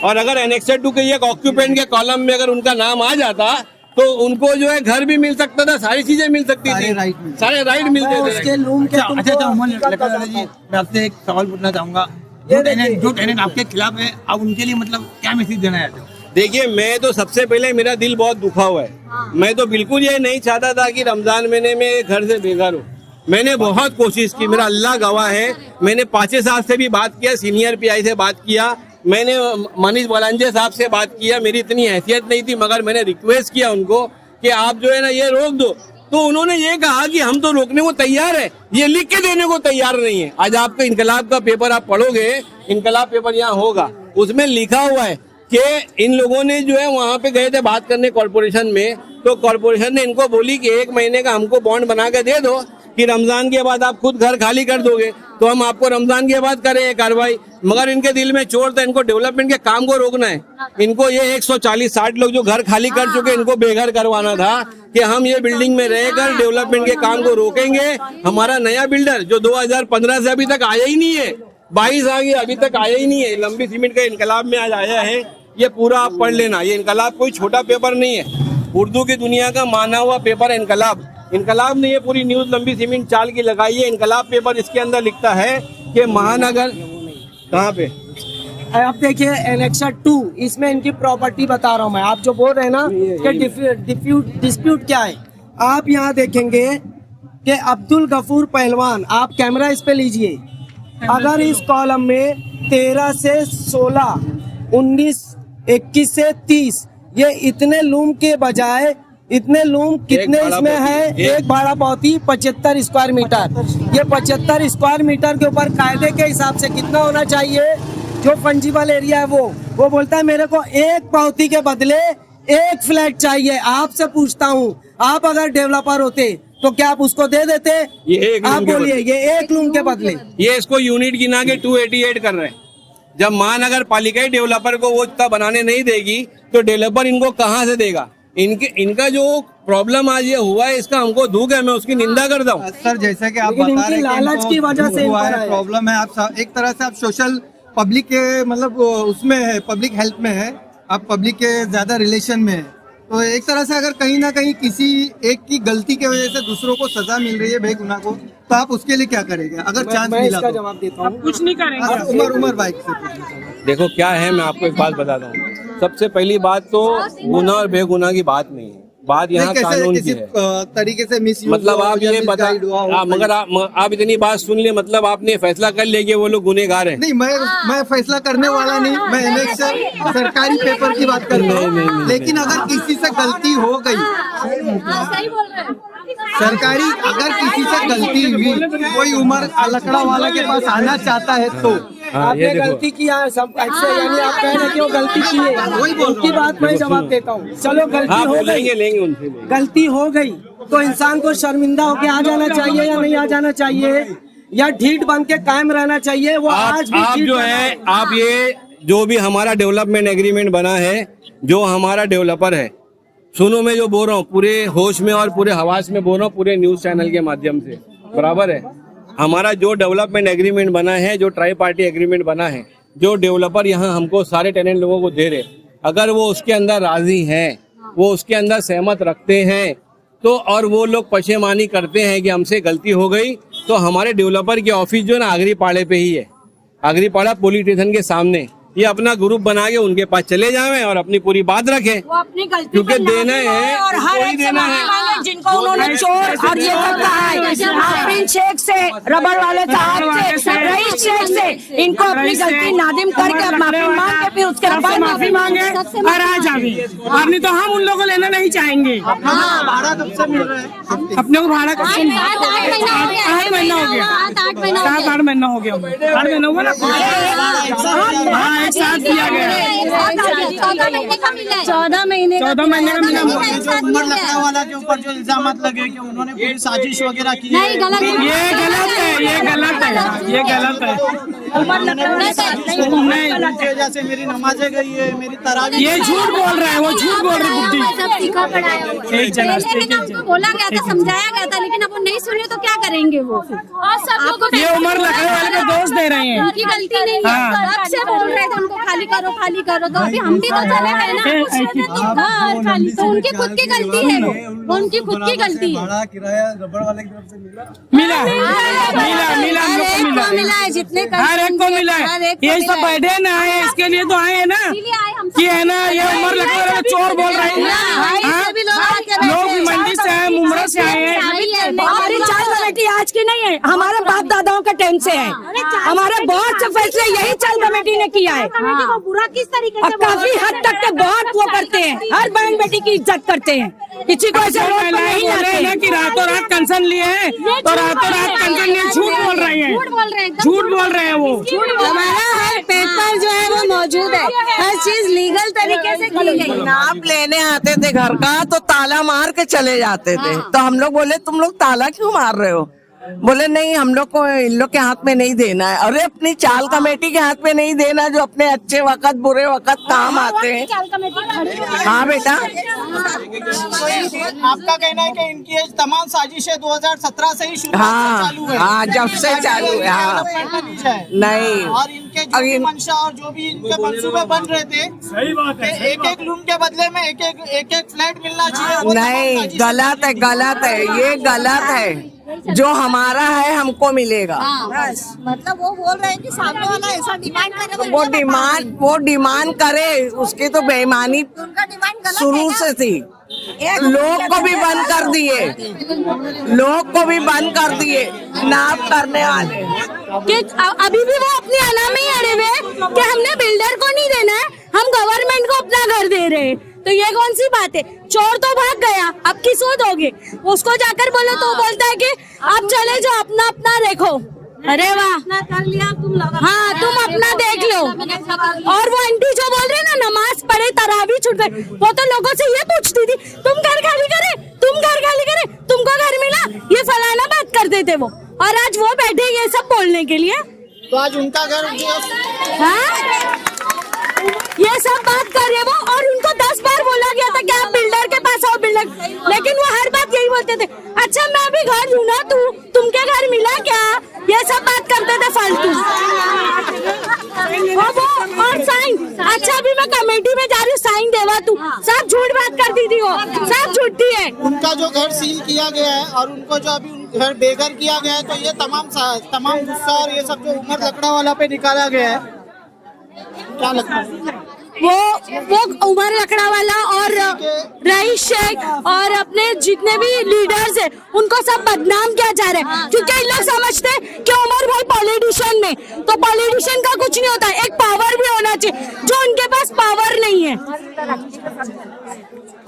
और अगर एनेक्सर 2 के एक ऑक्यूपेंट के कॉलम में अगर उनका नाम आ जाता तो उनको जो है घर भी मिल सकता था, सारी चीजें मिल सकती थी, सारे राइट मिलते थे। उसके लूम के अच्छा मैं आपसे एक सवाल पूछना चाहूंगा, जो टेनेंट आपके खिलाफ है, आप उनके लिए मतलब क्या मैसेज देना चाहते हो? देखिए, मैं तो सबसे पहले मेरा दिल बहुत दुखा हुआ है। मैं तो बिल्कुल ये नहीं चाहता था कि रमजान महीने में घर से बेघर हो। मैंने बहुत कोशिश की, मेरा अल्लाह गवाह है। मैंने 5 साहब से भी बात किया, सीनियर PI से बात किया, मैंने मनीष बलांजे साहब से बात किया। मेरी इतनी हैसियत नहीं थी, मगर मैंने रिक्वेस्ट किया उनको कि आप जो है ना ये रोक दो। तो उन्होंने ये कहा कि हम तो रोकने को तैयार है, ये लिख के देने को तैयार नहीं है। आज आपका इनकलाब का पेपर आप पढ़ोगे, इनकलाब पेपर यहाँ होगा, उसमें लिखा हुआ है कि इन लोगों ने जो है वहाँ पे गए थे बात करने कॉर्पोरेशन में, तो कॉर्पोरेशन ने इनको बोली कि 1 महीने का हमको बॉन्ड बना के दे दो कि रमजान के बाद आप खुद घर खाली कर दोगे, तो हम आपको रमजान के बाद करें ये कार्रवाई। मगर इनके दिल में चोर था, इनको डेवलपमेंट के काम को रोकना है। इनको ये 140-60 लोग जो घर खाली कर चुके, इनको बेघर करवाना था कि हम ये बिल्डिंग में रहकर डेवलपमेंट के काम को रोकेंगे। हमारा नया बिल्डर जो 2015 से अभी तक आया ही नहीं है, 22 आ गया अभी तक आया ही नहीं है, लंबी सीमेंट का इनकलाब में आज आया है। ये पूरा आप पढ़ लेना, ये इनकलाब कोई छोटा पेपर नहीं है, उर्दू की दुनिया का माना हुआ पेपर है इनकलाब। इनकलाब ने ये पूरी न्यूज लंबी सीमेंट चाल की लगाई है। इनकलाब पेपर इसके अंदर लिखता है कि महानगर कहाँ पे, अब देखिए एनेक्सर 2, इसमें इनकी प्रॉपर्टी बता रहा हूँ मैं। आप जो बोल रहे हैं ना कि डिस्प्यूट क्या है, आप यहाँ देखेंगे कि अब्दुल गफूर पहलवान, आप कैमरा इस पे लीजिए, अगर इस कॉलम में 13 से 16, 19, 21 से 30, ये इतने लूम के बजाय इतने लूम कितने इसमें है, एक भाड़ा पौती 75 स्क्वायर मीटर। ये 75 स्क्वायर मीटर के ऊपर कायदे के हिसाब से कितना होना चाहिए, जो फंजिबल एरिया है वो बोलता है मेरे को 1 पावती के बदले 1 फ्लैट चाहिए। आपसे पूछता हूँ, आप अगर डेवलपर होते तो क्या आप उसको दे देते? आप बोलिए, ये 1 लूम के बदले, ये इसको यूनिट गिना के 288 कर रहे हैं। जब महानगर पालिका डेवलपर को वो इतना बनाने नहीं देगी तो डेवलपर इनको कहाँ से देगा? इनका जो प्रॉब्लम आज ये हुआ है, इसका हमको दुख है, मैं उसकी निंदा करता हूँ। सर जैसे कि आप बता रहे हैं लालच की वजह से प्रॉब्लम है, आप एक तरह से आप सोशल पब्लिक के मतलब उसमें है, पब्लिक हेल्प में है, आप पब्लिक के ज्यादा रिलेशन में है, तो एक तरह से अगर कहीं ना कहीं किसी एक की गलती की वजह से दूसरों को सजा मिल रही है बेगुनाह को, तो आप उसके लिए क्या करेंगे? अगर चांस मिला तो जवाब देता हूँ, कुछ नहीं करेंगे। उमर बाइक से देखो क्या है, मैं आपको एक बात बताता हूँ। सबसे पहली बात तो गुनाह और बेगुनाह की बात नहीं है, बात यहाँ कानून की है। तरीके से मिसयूज, मतलब आप ये बता, मगर आप इतनी बात सुन लिए, मतलब आपने फैसला कर लिया कि वो लोग गुनहगार हैं? नहीं, मैं फैसला करने वाला नहीं, मैं इलेक्शन सरकारी पेपर की बात कर रहा हूँ। लेकिन अगर किसी से गलती हो गई, सरकारी अगर किसी से गलती हुई, कोई उमर लकड़ा वाला के पास आना चाहता है तो आपने गलती किया है सब ऐसे, यानी आप कह रहे हैं कि वो गलती की है, उनकी बात मैं जवाब देता हूँ। चलो गलती हो गई, लेंगे उनसे गलती हो गई तो इंसान को शर्मिंदा होके आ जाना चाहिए या नहीं आ जाना चाहिए, या ढीठ बन के कायम रहना चाहिए? वो आज भी आप ढीठ जो बना है, आप ये जो भी हमारा डेवलपमेंट एग्रीमेंट बना है, जो हमारा डेवलपर है, सुनो मैं जो बोल रहा हूँ पूरे होश में और पूरे हवास में बोल रहा हूँ, पूरे न्यूज चैनल के माध्यम से, बराबर है। हमारा जो डेवलपमेंट एग्रीमेंट बना है, जो ट्राई पार्टी एग्रीमेंट बना है, जो डेवलपर यहाँ हमको सारे टेनेंट लोगों को दे रहे, अगर वो उसके अंदर राजी हैं, वो उसके अंदर सहमत रखते हैं तो, और वो लोग पशेमानी करते हैं कि हमसे गलती हो गई, तो हमारे डेवलपर की ऑफिस जो है ना आगरीपाड़े पे ही है, आगरीपाड़ा पुलिस स्टेशन के सामने। ये अपना ग्रुप बना के उनके पास चले जाएं और अपनी पूरी बात रखें, वो अपनी गलती क्योंकि को देना माने है, और हर कोई एक से देना माफी है। मांगे जिनको उन्होंने चोर और ये सब कहा है। आफरीन शेख से, रबड़ वाले साहब से, रईस शेख से, इनको अपनी गलती नादिम करके माफी मांग के फिर उसके बाद माफी मांगे और आ जाए, और नहीं तो हम उन लोगों को लेना नहीं चाहेंगे। भाड़ा कब से मिल रहा है? अपने को भाड़ा कब से 8 महीना हो गया, 8 महीना हो गया, 8 महीना हो गया, 8 महीना हुआ ना, हाँ एक साथ दिया गया, 14 महीने का मिला है, 14 महीने का मिला। जो उमर लकड़ा वाला के ऊपर जो इल्जाम लगे कि उन्होंने पूरी साजिश वगैरह की है, नहीं गलत है, ये गलत है, ये गलत है, ये गलत है। उनकी वजह से मेरी नमाजें गई है, मेरी तरावी। ये झूठ बोल रहा है, वो झूठ बोल रही बुद्धि। सब सीखा पढ़ाया हुआ है। पहले उनको बोला गया था, समझाया गया था, लेकिन अब वो नहीं सुने तो क्या करेंगे वो? और सब लोगों ये उमर लकड़े वाले को दोष दे रहे हैं। उनकी गलती नहीं है, कब से बोल रहे थे उनको खाली करो खाली करो, तो अभी हम भी तो चले गए ना, खाली तो उनकी खुद की गलती है, वो उनकी खुद की गलती है। भाड़ा किराया रबड़ वाले की तरफ से मिला, मिला मिला मिला, हम लोग को मिला, मिला है, जितने हर एक को मिला है। ये सब बैठे ना आए, इसके लिए तो आए हैं ना, कि है ना, ये उमर लकड़े वाले चोर बोल रहे हैं। लोग भी मंडी से आए, मुमरा से आए हैं। हमारी चाय कमेटी आज की नहीं है, हमारे बाप दादाओं के टाइम से है, हमारे बहुत से फैसले यही चाय कमेटी ने किया है। बुरा किस तरीके से, काफी हद तक के बहुत वो करते हैं, हर बहन बेटी की इज्जत करते हैं, किसी को ऐसे रोड पर नहीं बोल रहे हैं ना कि रातों रात कंसन लिए हैं, तो रातों रात कंसन लिए, झूठ बोल रहे हैं, झूठ बोल रहे हैं वो। हमारा हर पेपर जो है वो मौजूद है, हर चीज लीगल तरीके से की गई। नाप लेने आते थे घर का तो ताला मार के चले जाते थे, तो हम लोग बोले तुम लोग ताला क्यों मार रहे हो? बोले नहीं हम लोग को इन लोग के हाथ में नहीं देना है। अरे अपनी चाल कमेटी के हाथ में नहीं देना जो अपने अच्छे वक्त बुरे वक्त काम आते हैं। हाँ बेटा, आपका कहना है कि इनकी ये तमाम साजिशें 2017 से ही शुरू चालू है? हाँ जब से चालू है, हाँ नहीं, और इनके जो भी मंशा और जो भी इनके मंसूबे बन रहे थे, सही बात है, एक लूम के बदले में एक फ्लैट मिलना चाहिए, नहीं गलत है, गलत है, ये गलत है। जो हमारा है हमको मिलेगा। मतलब वो बोल रहे हैं कि सामने वाला ऐसा डिमांड करे, वो डिमांड करे, उसकी तो बेईमानी उनका डिमांड शुरू से थी। लोग को भी बंद कर दिए, लोग को भी बंद कर दिए नाप करने वाले। कि अभी भी वो अपने आना में ही अड़े हुए हैं कि हमने बिल्डर को नहीं देना है, हम गवर्नमेंट को अपना घर दे रहे हैं। तो ये कौन सी बात है? चोर तो भाग गया, अब किसको दोगे? उसको जाकर बोलो तो बोलता है कि आप चले जाओ, अपना अपना देखो। अरे वाह, कर लिया तुम लोग, हाँ तुम अपना देख लो। और वो आंटी जो बोल रहे ना नमाज पढ़े तरावी छूट गए, वो तो लोगों से ये पूछती थी तुम घर खाली करे, तुम घर खाली करे, तुमको घर मिला, ये फलाना बात करते थे वो, और आज वो बैठे ये सब बोलने के लिए। तो आज उनका घर ये सब बात कर रहे वो, और उनको 10 बार बोला गया था कि आप बिल्डर के पास आओ, बिल्डर, लेकिन वो हर बात यही बोलते थे, अच्छा मैं भी घर हूँ ना, तुमके घर मिला क्या? ये सब बात करते थे फालतू। और साइन, अच्छा अभी मैं कमेटी में जा रही हूँ, साइन देवा तू, सब झूठ बात कर दी थी वो, सब झूठी है। उनका जो घर सील किया गया है और उनको जो अभी घर बेघर किया गया है, तो ये तमाम गुस्सा और ये सब जो उमर लकड़ा वाला पे निकाला गया है, क्या लगता है? वो उमर लकड़ा वाला और रईस शेख और अपने जितने भी लीडर्स हैं उनको सब बदनाम किया जा रहा है, क्योंकि इन लोग समझते हैं कि उमर भाई पॉलिटिशियन में, तो पॉलिटिशियन का कुछ नहीं होता, एक पावर भी होना चाहिए, जो उनके पास पावर नहीं है।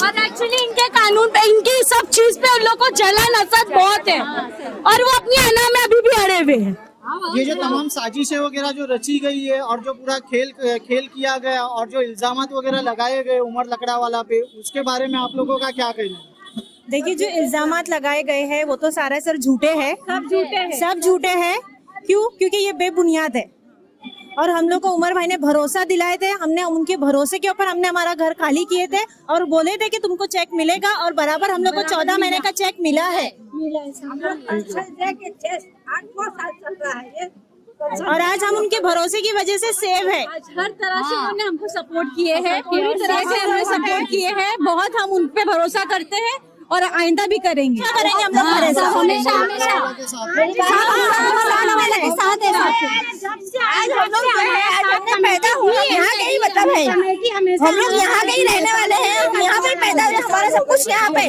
और एक्चुअली इनके कानून पे, इनकी सब चीज पे उन लोग को जलन असद बहुत है और वो अपनी अना में अभी भी अड़े हुए हैं। ये जो तमाम साजिशें वगैरह जो रची गई है और जो पूरा खेल किया गया और जो इल्जामात वगैरह लगाए गए उमर लकड़ावाला पे, उसके बारे में आप लोगों का क्या कहना है? देखिए, जो इल्जामात लगाए गए हैं वो तो सारा सर झूठे हैं, सब झूठे हैं। क्यों? क्योंकि ये बेबुनियाद है और हम लोग को उमर भाई ने भरोसा दिलाए थे, हमने उनके भरोसे के ऊपर हमने हमारा घर खाली किए थे और बोले थे कि तुमको चेक मिलेगा और बराबर हम लोग को 14 महीने का चेक मिला है। और आज हम उनके भरोसे की वजह से सेव है। हर तरह से उन्होंने हमको सपोर्ट किए हैं, पूरी तरह से हमें सपोर्ट किए हैं। बहुत हम उन पे भरोसा करते हैं और आइंदा भी करेंगे हम लोग हमेशा हमेशा पैदा हुए यहाँ के ही मतलब है, हम लोग यहाँ के ही रहने वाले हैं, यहाँ पे पैदा हुए, हमारा सब कुछ यहाँ पे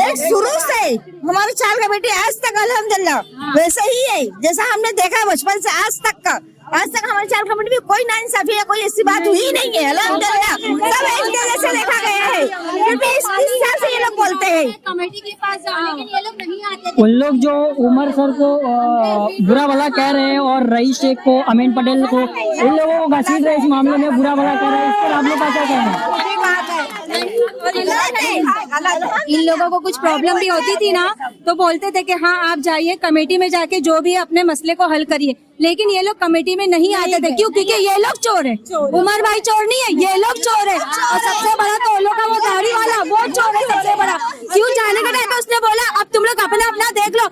एक शुरू से हमारे चाल का बेटी आज तक अल्हम्दुलिल्लाह वैसे ही है जैसा हमने देखा है बचपन से आज तक का। आज तक हमारे चाल कमेटी में कोई नाइंसाफी है, कोई ऐसी बात हुई नहीं है अल्हम्दुलिल्लाह, सब एक जैसे देखा गया है। क्योंकि इस हिसाब से ये लोग बोलते हैं कमेटी के पास जाने के लिए ये लोग नहीं आते। उन लोग जो उमर सर को बुरा भला कह रहे हैं और रईस शेख को, अमीन पटेल को, इन लोगों को घसीट रहे, इस मामले में बुरा भला कह रहे हैं, इस पर आप लोग का क्या कहना है? इन लोगों को कुछ प्रॉब्लम भी होती थी ना तो बोलते थे कि हाँ आप जाइए कमेटी में जाके जो भी अपने मसले को हल करिए, लेकिन ये लोग कमेटी में नहीं आते थे। क्यों? क्योंकि ये लोग चोर है, उमर भाई चोर नहीं है, ये लोग चोर है। और सबसे बड़ा तो उन लोग का वो दाढ़ी वाला वो चोर है सबसे बड़ा। क्यों? जाने के टाइम उसने बोला अब तुम लोग अपना अपना देख लो,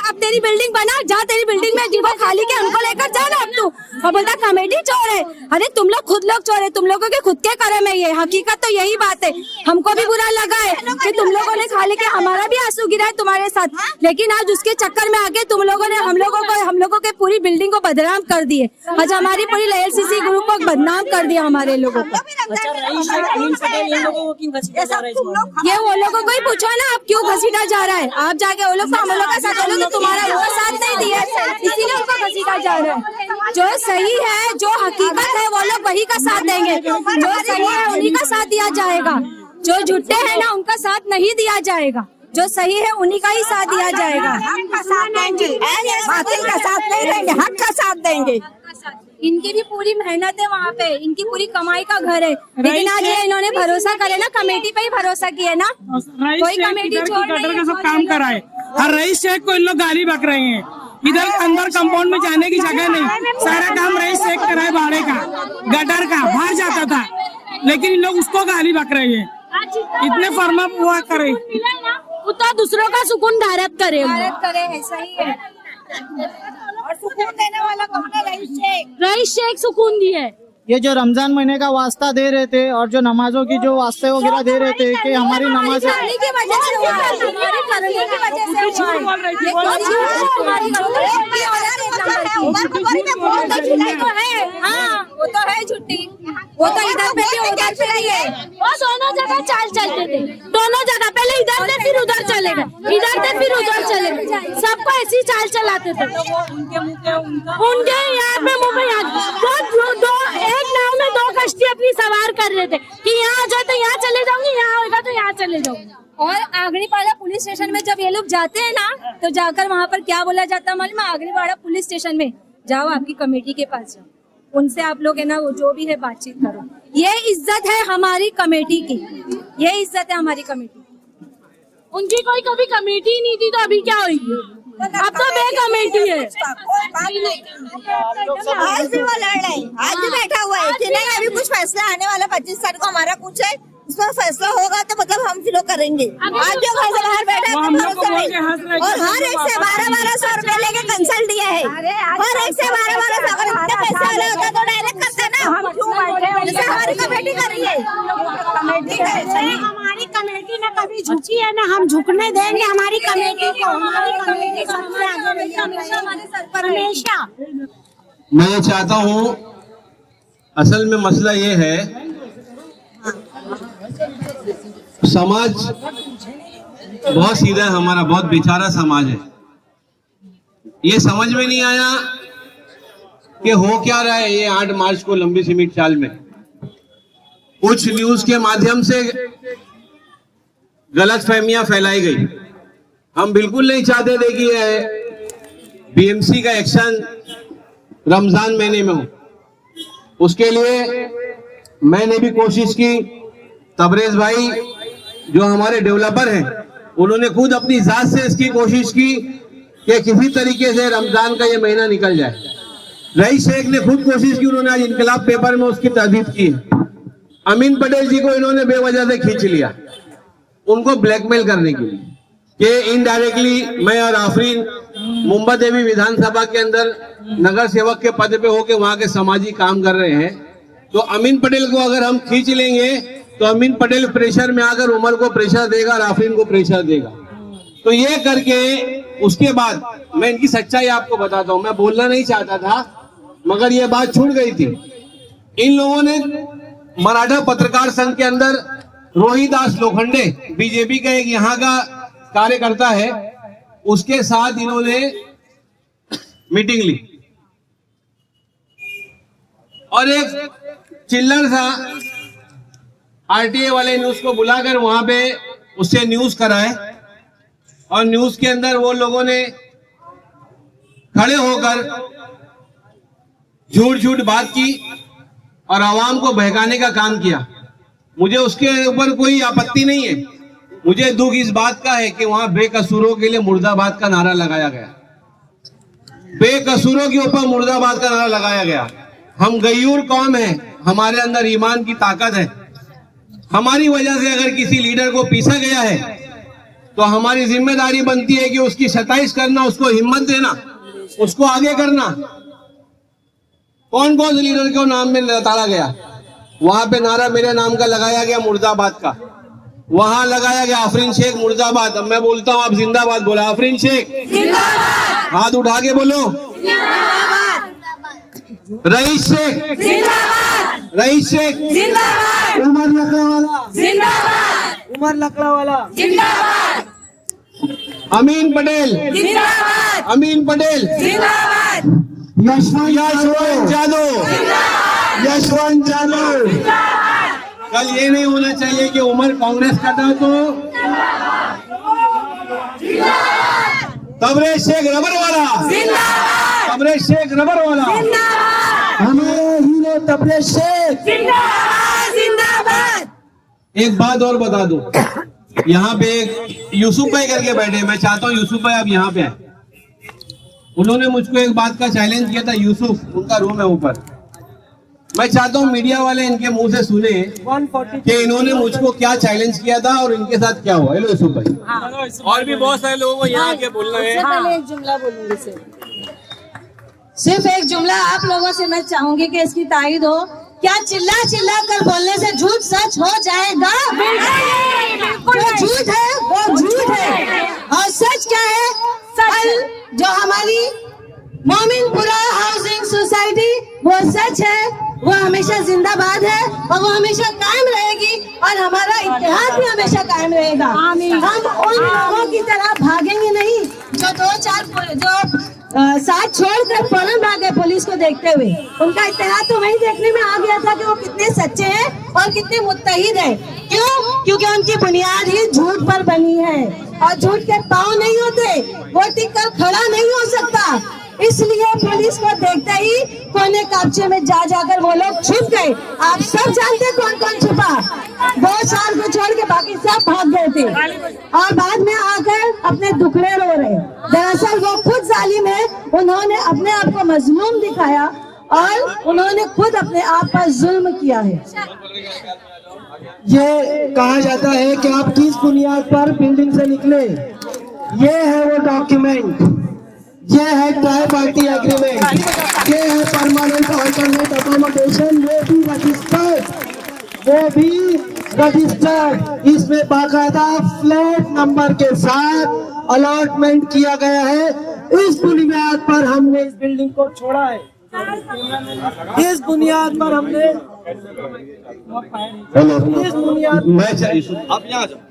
अब तेरी बिल्डिंग बना, जा तेरी बिल्डिंग में जीवो खाली के हमको लेकर जाना अब तू। और बोलता कमेटी चोर है। अरे तुम लोग खुद लोग चोर है, तुम लोगों के खुद के कर्म है, ये हकीकत तो यही बात है। हमको भी बुरा लगा है कि तुम लोगों ने खा लेके हमारा भी आंसू गिरा है तुम्हारे साथ, लेकिन आज उसके चक्कर में आके तुम लोगों ने हम लोगों के पूरी बिल्डिंग को बदनाम कर दिए। आज हमारी पूरी LCC ग्रुप को बदनाम कर दिया हमारे लोगों को। ये वो लोगों को ही पूछो ना आप क्यों घसीटा जा रहा है। आप जाके वो लोग हम लोग का साथ, वो लोग तुम्हारा उनका साथ नहीं दिया, इसीलिए उनको घसीटा जा रहा है। जो सही है, जो हकीकत है, वो लोग वही का साथ देंगे। जो सही है उन्हीं का साथ दिया जाएगा, जो झूठे हैं ना उनका साथ नहीं दिया जाएगा। जो सही है उन्हीं का ही साथ दिया जाएगा। हक का साथ देंगे, बातिल का साथ नहीं देंगे, हक का साथ देंगे। इनकी भी पूरी मेहनत है वहाँ पे, इनकी पूरी कमाई का घर है, लेकिन आज ये इन्होंने भरोसा करे ना, कमेटी पे ही भरोसा किया ना, कोई कमेटी छोड़ गटर का सब काम कराए और रईस शेख को इन लोग गाली बक रहे हैं। इधर अंदर कंपाउंड में जाने की जगह नहीं, सारा काम रईस शेख कराए, भाड़े का, गटर का, बाहर जाता था, लेकिन इन लोग उसको गाली बक रहे हैं। इतने फर्मा हुआ करे उतना दूसरों का सुकून भारत करे ऐसा ही है। और सुकून देने वाला कौन है? रईस शेख सुकून दिए। ये जो रमजान महीने का वास्ता दे रहे थे और जो नमाजों की जो वास्ते वगैरह दे रहे थे कि हमारी नमाज की वजह से हुआ है, हमारी करने की वजह से हुआ है। वो तो है झूठी, वो तो इधर पे भी उधर पे ही है। वो दोनों जगह चाल चलते थे, दोनों जगह, पहले इधर से फिर उधर चले गए, इधर से फिर उधर चले गए, सबको ऐसी चाल चलाते थे। उनके यहाँ पे मुंह दो एक नाव में दो कश्ती अपनी सवार कर रहे थे कि यहाँ आ जाए तो यहाँ चले जाऊंगी, यहाँ होगा तो यहाँ चले जाऊंगी। और आगरीपाड़ा पुलिस स्टेशन में जब ये लोग जाते हैं ना तो जाकर वहाँ पर क्या बोला जाता है मालूम? आगरीपाड़ा पुलिस स्टेशन में जाओ, आपकी कमेटी के पास जाओ, उनसे आप लोग है ना वो जो भी है बातचीत करो। ये इज्जत है हमारी कमेटी की, ये इज्जत है हमारी कमेटी। उनकी कोई कभी कमेटी नहीं थी तो अभी क्या हुई? अब तो बे कमेटी है। आज भी वो लड़ रहे हैं, आज भी बैठा हुआ है कि नहीं अभी कुछ फैसला आने वाला 25 तारीख को हमारा कुछ है, उसमें फैसला होगा तो मतलब हम फिर करेंगे। आज जो घर से बाहर बैठा है और हर एक से 1200 रुपए लेके कंसल्ट दिया है, हर एक से 1200 अगर इतना पैसा वाला होता तो डायरेक्ट करते ना। हम क्यों बैठे? जैसे हमारी कमेटी कर रही है, हमारी कमेटी ने कभी झुकी है ना, हम झुकने देंगे हमारी कमेटी को। हमारी कमेटी सबसे आगे हमेशा। मैं ये चाहता हूँ, असल में मसला ये है, समाज बहुत सीधा है हमारा, बहुत बेचारा समाज है। ये समझ में नहीं आया कि हो क्या रहा है ये 8 मार्च को लंबी सीमित चाल में। कुछ न्यूज के माध्यम से गलतफहमियां फैलाई गई। हम बिल्कुल नहीं चाहते थे कि बीएमसी का एक्शन रमजान महीने में हो। उसके लिए मैंने भी कोशिश की। तबरेज भाई जो हमारे डेवलपर हैं, उन्होंने खुद अपनी जात से इसकी कोशिश की कि किसी तरीके से रमजान का ये महीना निकल जाए। रईस शेख ने खुद कोशिश की, उन्होंने आज इनकलाब पेपर में उसकी तहदीद की। अमीन पटेल जी को इन्होंने बेवजह से खींच लिया, उनको ब्लैकमेल करने के लिए कि इनडायरेक्टली मैं और आफरीन मुंबा देवी विधानसभा के अंदर नगर सेवक के पद पे होके वहां के समाजी काम कर रहे हैं, तो अमीन पटेल को अगर हम खींच लेंगे तो अमीन पटेल प्रेशर में आकर उमर को प्रेशर देगा और आफरीन को प्रेशर देगा। तो ये करके उसके बाद मैं इनकी सच्चाई आपको बताता हूं। मैं बोलना नहीं चाहता था मगर ये बात छूट गई थी। इन लोगों ने मराठा पत्रकार संघ के अंदर रोहिदास लोखंडे, बीजेपी का एक यहाँ का कार्यकर्ता है, उसके साथ इन्होंने मीटिंग ली और एक चिल्लर सा आरटीए वाले न्यूज को बुलाकर वहां पे उससे न्यूज कराए और न्यूज के अंदर वो लोगों ने खड़े होकर झूठ झूठ बात की और आवाम को बहकाने का काम किया। मुझे उसके ऊपर कोई आपत्ति नहीं है। मुझे दुख इस बात का है कि वहां बेकसूरों के लिए मुर्दाबाद का नारा लगाया गया, बेकसूरों के ऊपर मुर्दाबाद का नारा लगाया गया। हम गयूर कौम है, हमारे अंदर ईमान की ताकत है। हमारी वजह से अगर किसी लीडर को पीसा गया है तो हमारी जिम्मेदारी बनती है कि उसकी सताइश करना, उसको हिम्मत देना, उसको आगे करना। कौन कौन से लीडर के नाम में लताड़ा गया? वहां पे नारा मेरे नाम का लगाया गया मुर्दाबाद का, वहां लगाया गया आफरीन शेख मुर्दाबाद। अब मैं बोलता हूं, आप जिंदाबाद बोला। आफरीन शेख जिंदाबाद, हाथ उठा के बोलो जिंदाबाद। रईस शेख जिंदाबाद, रईस शेख जिंदाबाद, उमर लकड़ावाला जिंदाबाद, उमर लकड़ावाला जिंदाबाद, अमीन पटेल जिंदाबाद, अमीन पटेल जिंदाबाद, यशवंत यादव, यशवंत यादव। कल ये नहीं होना चाहिए कि उमर कांग्रेस का था तो तबरेज शेख रबर वाला, तबरेज शेख रबर वाला, हमारे हीरो तबरेज शेख जिंदाबाद। एक बात और बता दूं, यहाँ पे एक यूसुफ भाई करके बैठे, मैं चाहता हूँ यूसुफ भाई आप यहाँ पे आए। उन्होंने मुझको एक बात का चैलेंज किया था, यूसुफ, उनका रूम है ऊपर। मैं चाहता हूँ मीडिया वाले इनके मुंह से सुने कि इन्होंने मुझको क्या चैलेंज किया था और इनके साथ क्या हुआ। हेलो यूसुफ भाई। और भी बहुत सारे लोगों को यहाँ के बोलना है। पहले एक जुमला बोलूंगी, सिर्फ एक जुमला आप लोगों से मैं चाहूंगी कि इसकी तारीद हो। क्या चिल्ला चिल्ला कर बोलने से झूठ सच हो जाएगा? जो झूठ है वो झूठ है और सच क्या है? कल जो हमारी मोमिनपुरा हाउसिंग सोसाइटी वो सच है, वो हमेशा जिंदाबाद है और वो हमेशा कायम रहेगी और हमारा इतिहास भी हमेशा कायम रहेगा। हम उन लोगों की तरह भागेंगे नहीं जो दो चार जो साथ छोड़कर फौरन भागे पुलिस को देखते हुए। उनका इतिहास तो वही देखने में आ गया था कि वो कितने सच्चे हैं और कितने मुत्तहिद हैं। क्यों? क्योंकि उनकी बुनियाद ही झूठ पर बनी है और झूठ के पाँव नहीं होते, वो टिक कर खड़ा नहीं हो सकता। इसलिए पुलिस को देखते ही कोने कापचे में जा जाकर वो लोग छुप गए। आप सब जानते कौन कौन छुपा? 2 साल को छोड़ के बाकी सब भाग गए थे और बाद में आकर अपने दुखड़े रो रहे। दरअसल वो खुद जालिम है, उन्होंने अपने आप को मजलूम दिखाया और उन्होंने खुद अपने आप पर जुल्म किया है। ये कहा जाता है कि आप किस बुनियाद पर बिल्डिंग से निकले। ये है वो डॉक्यूमेंट, ये है ट्राई पार्टी एग्रीमेंट, ये है परमानेंट ऑल्टरनेट अकोमोडेशन, वो भी रजिस्टर्ड। इसमें बाकायदा फ्लैट नंबर के साथ अलॉटमेंट किया गया है। इस बुनियाद पर हमने इस बिल्डिंग को छोड़ा है, इस बुनियाद पर हमने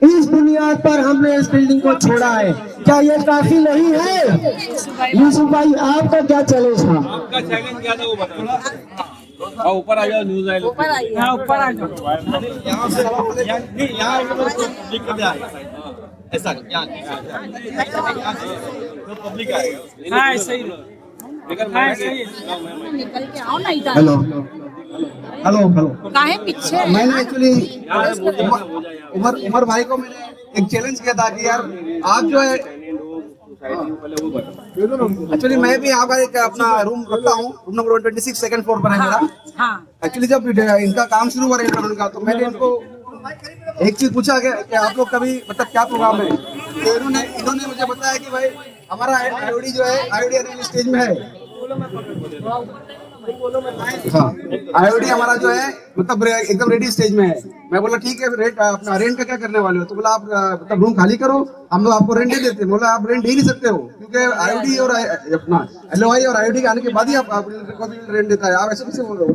इस बुनियाद पर हमने इस बिल्डिंग को छोड़ा है। क्या ये काफी नहीं है? यूसुफ भाई आपका क्या चैलेंज था? आपका चैलेंज क्या था वो बताओ। और ऊपर आ जाओ, न्यूज आए ऊपर आइए। हाँ, ऊपर आ जाओ। यहाँ से यहाँ लिख के आएगा ऐसा यहाँ तो पब्लिक आएगा। हाँ ऐसे ही हाँ ऐसे ही निकल के आओ ना इधर। हेलो हेलो हेलो काहे पीछे? मैंने एक्चुअली उमर भाई को मैंने एक चैलेंज किया था कि यार आप जो है एक्चुअली मैं भी यहाँ पर एक अपना रूम रखता हूँ, रूम नंबर 126 सेकंड फ्लोर पर है मेरा। हाँ एक्चुअली जब इनका काम शुरू हुआ रेस्टोरेंट का तो मैंने इनको एक चीज पूछा कि आप लोग कभी मतलब क्या प्रोग्राम है, तो इन्होंने मुझे बताया कि भाई हमारा आईओडी जो है आईओडी अर्ली स्टेज में है। हाँ आईओडी हमारा जो है मतलब एकदम रेडी स्टेज में है। मैं बोला ठीक है, रेंट अपना रेंट का क्या करने वाले हो? तो बोला आप मतलब रूम खाली करो, हम लोग आपको रेंट दे देते हैं। बोला आप रेंट दे ही नहीं सकते हो क्योंकि आईओडी और अपना एलओआई और आईओडी के आने के बाद ही आपको रेंट देता है। आप ऐसे कैसे बोल रहे हो?